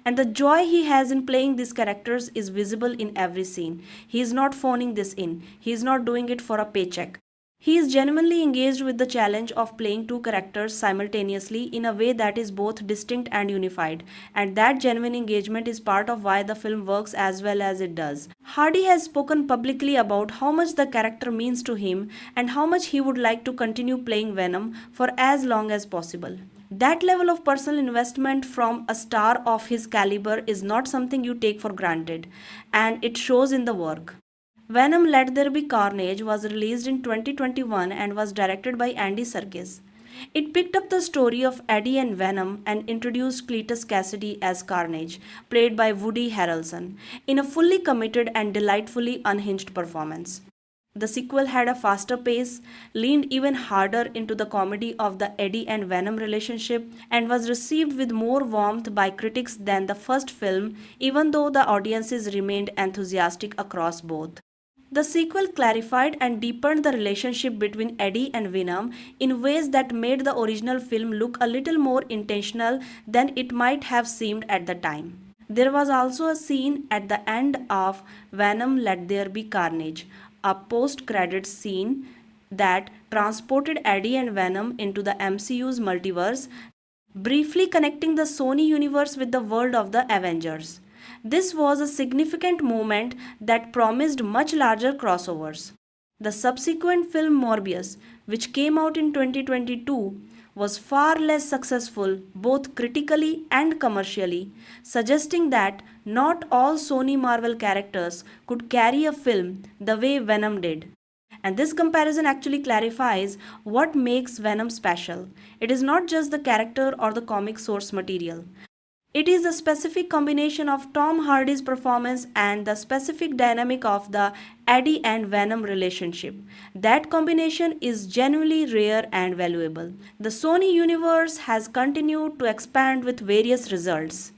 And the joy he has in playing these characters is visible in every scene. He is not phoning this in. He is not doing it for a paycheck. He is genuinely engaged with the challenge of playing two characters simultaneously in a way that is both distinct and unified, and that genuine engagement is part of why the film works as well as it does. Hardy has spoken publicly about how much the character means to him and how much he would like to continue playing Venom for as long as possible. That level of personal investment from a star of his caliber is not something you take for granted, and it shows in the work. Venom Let There Be Carnage was released in 2021 and was directed by Andy Serkis. It picked up the story of Eddie and Venom and introduced Cletus Cassidy as Carnage, played by Woody Harrelson, in a fully committed and delightfully unhinged performance. The sequel had a faster pace, leaned even harder into the comedy of the Eddie and Venom relationship, and was received with more warmth by critics than the first film, even though the audiences remained enthusiastic across both. The sequel clarified and deepened the relationship between Eddie and Venom in ways that made the original film look a little more intentional than it might have seemed at the time. There was also a scene at the end of Venom Let There Be Carnage, a post-credits scene that transported Eddie and Venom into the MCU's multiverse, briefly connecting the Sony universe with the world of the Avengers. This was a significant moment that promised much larger crossovers. The subsequent film Morbius, which came out in 2022, was far less successful both critically and commercially, suggesting that not all Sony Marvel characters could carry a film the way Venom did. And this comparison actually clarifies what makes Venom special. It is not just the character or the comic source material. It is the specific combination of Tom Hardy's performance and the specific dynamic of the Eddie and Venom relationship. That combination is genuinely rare and valuable. The Sony universe has continued to expand with various results.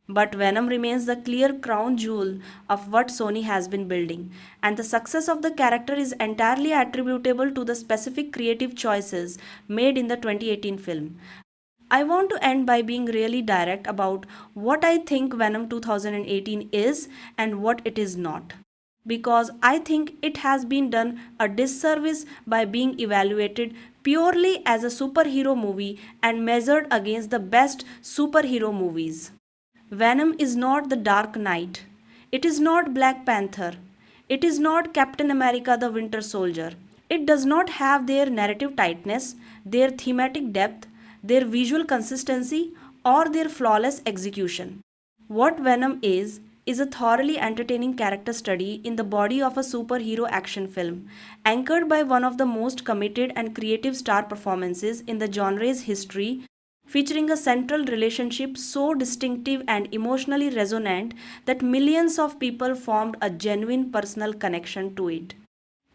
But Venom remains the clear crown jewel of what Sony has been building, and the success of the character is entirely attributable to the specific creative choices made in the 2018 film. I want to end by being really direct about what I think Venom 2018 is and what it is not. Because I think it has been done a disservice by being evaluated purely as a superhero movie and measured against the best superhero movies. Venom is not the Dark Knight. It is not Black Panther. It is not Captain America the Winter Soldier. It does not have their narrative tightness, their thematic depth, their visual consistency, or their flawless execution. What Venom is a thoroughly entertaining character study in the body of a superhero action film, anchored by one of the most committed and creative star performances in the genre's history, featuring a central relationship so distinctive and emotionally resonant that millions of people formed a genuine personal connection to it.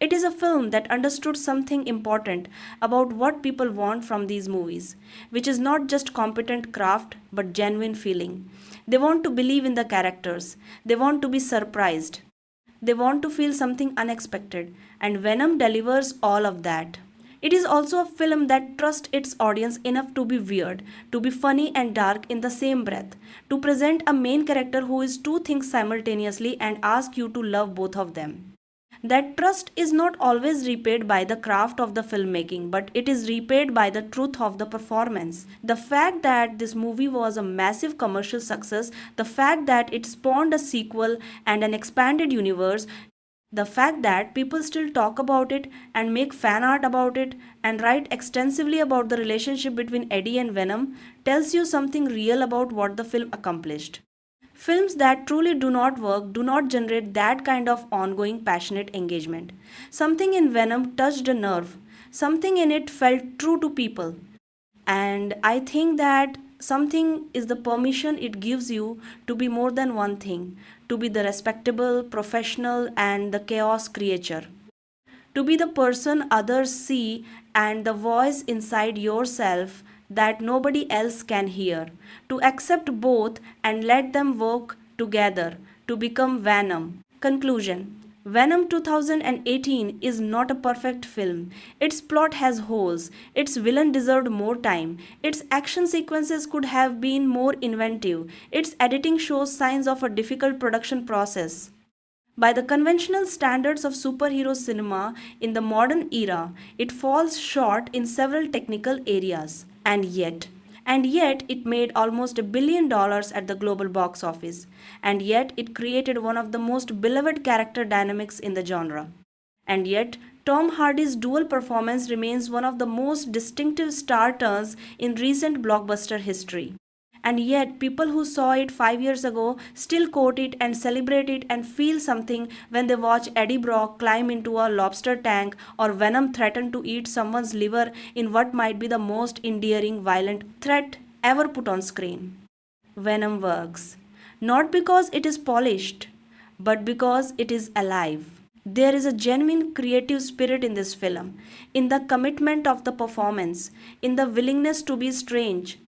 It is a film that understood something important about what people want from these movies, which is not just competent craft but genuine feeling. They want to believe in the characters, they want to be surprised, they want to feel something unexpected, and Venom delivers all of that. It is also a film that trusts its audience enough to be weird, to be funny and dark in the same breath, to present a main character who is two things simultaneously and ask you to love both of them. That trust is not always repaid by the craft of the filmmaking, but it is repaid by the truth of the performance. The fact that this movie was a massive commercial success, the fact that it spawned a sequel and an expanded universe, the fact that people still talk about it and make fan art about it and write extensively about the relationship between Eddie and Venom tells you something real about what the film accomplished. Films that truly do not work do not generate that kind of ongoing passionate engagement. Something in Venom touched a nerve, something in it felt true to people. And I think that something is the permission it gives you to be more than one thing, to be the respectable, professional, and the chaos creature, to be the person others see and the voice inside yourself that nobody else can hear, to accept both and let them work together to become Venom. Conclusion. Venom 2018 is not a perfect film. Its plot has holes. Its villain deserved more time. Its action sequences could have been more inventive. Its editing shows signs of a difficult production process. By the conventional standards of superhero cinema in the modern era, it falls short in several technical areas. And yet, it made almost $1 billion at the global box office. And yet, it created one of the most beloved character dynamics in the genre. And yet, Tom Hardy's dual performance remains one of the most distinctive star turns in recent blockbuster history. And yet, people who saw it 5 years ago still quote it and celebrate it and feel something when they watch Eddie Brock climb into a lobster tank or Venom threaten to eat someone's liver in what might be the most endearing violent threat ever put on screen. Venom works. Not because it is polished, but because it is alive. There is a genuine creative spirit in this film, in the commitment of the performance, in the willingness to be strange,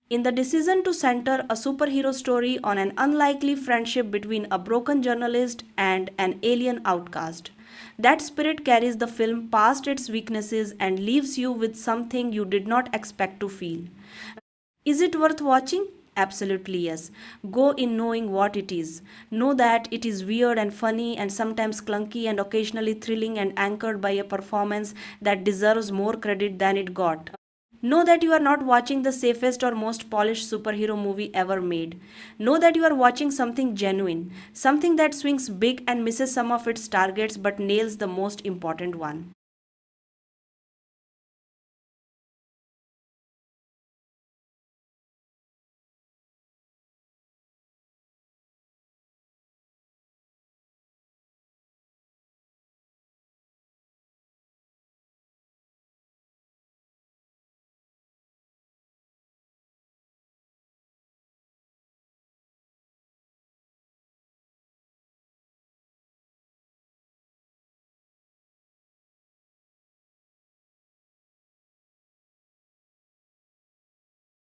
in the decision to center a superhero story on an unlikely friendship between a broken journalist and an alien outcast. That spirit carries the film past its weaknesses and leaves you with something you did not expect to feel. Is it worth watching? Absolutely yes. Go in knowing what it is. Know that it is weird and funny and sometimes clunky and occasionally thrilling and anchored by a performance that deserves more credit than it got. Know that you are not watching the safest or most polished superhero movie ever made. Know that you are watching something genuine, something that swings big and misses some of its targets but nails the most important one.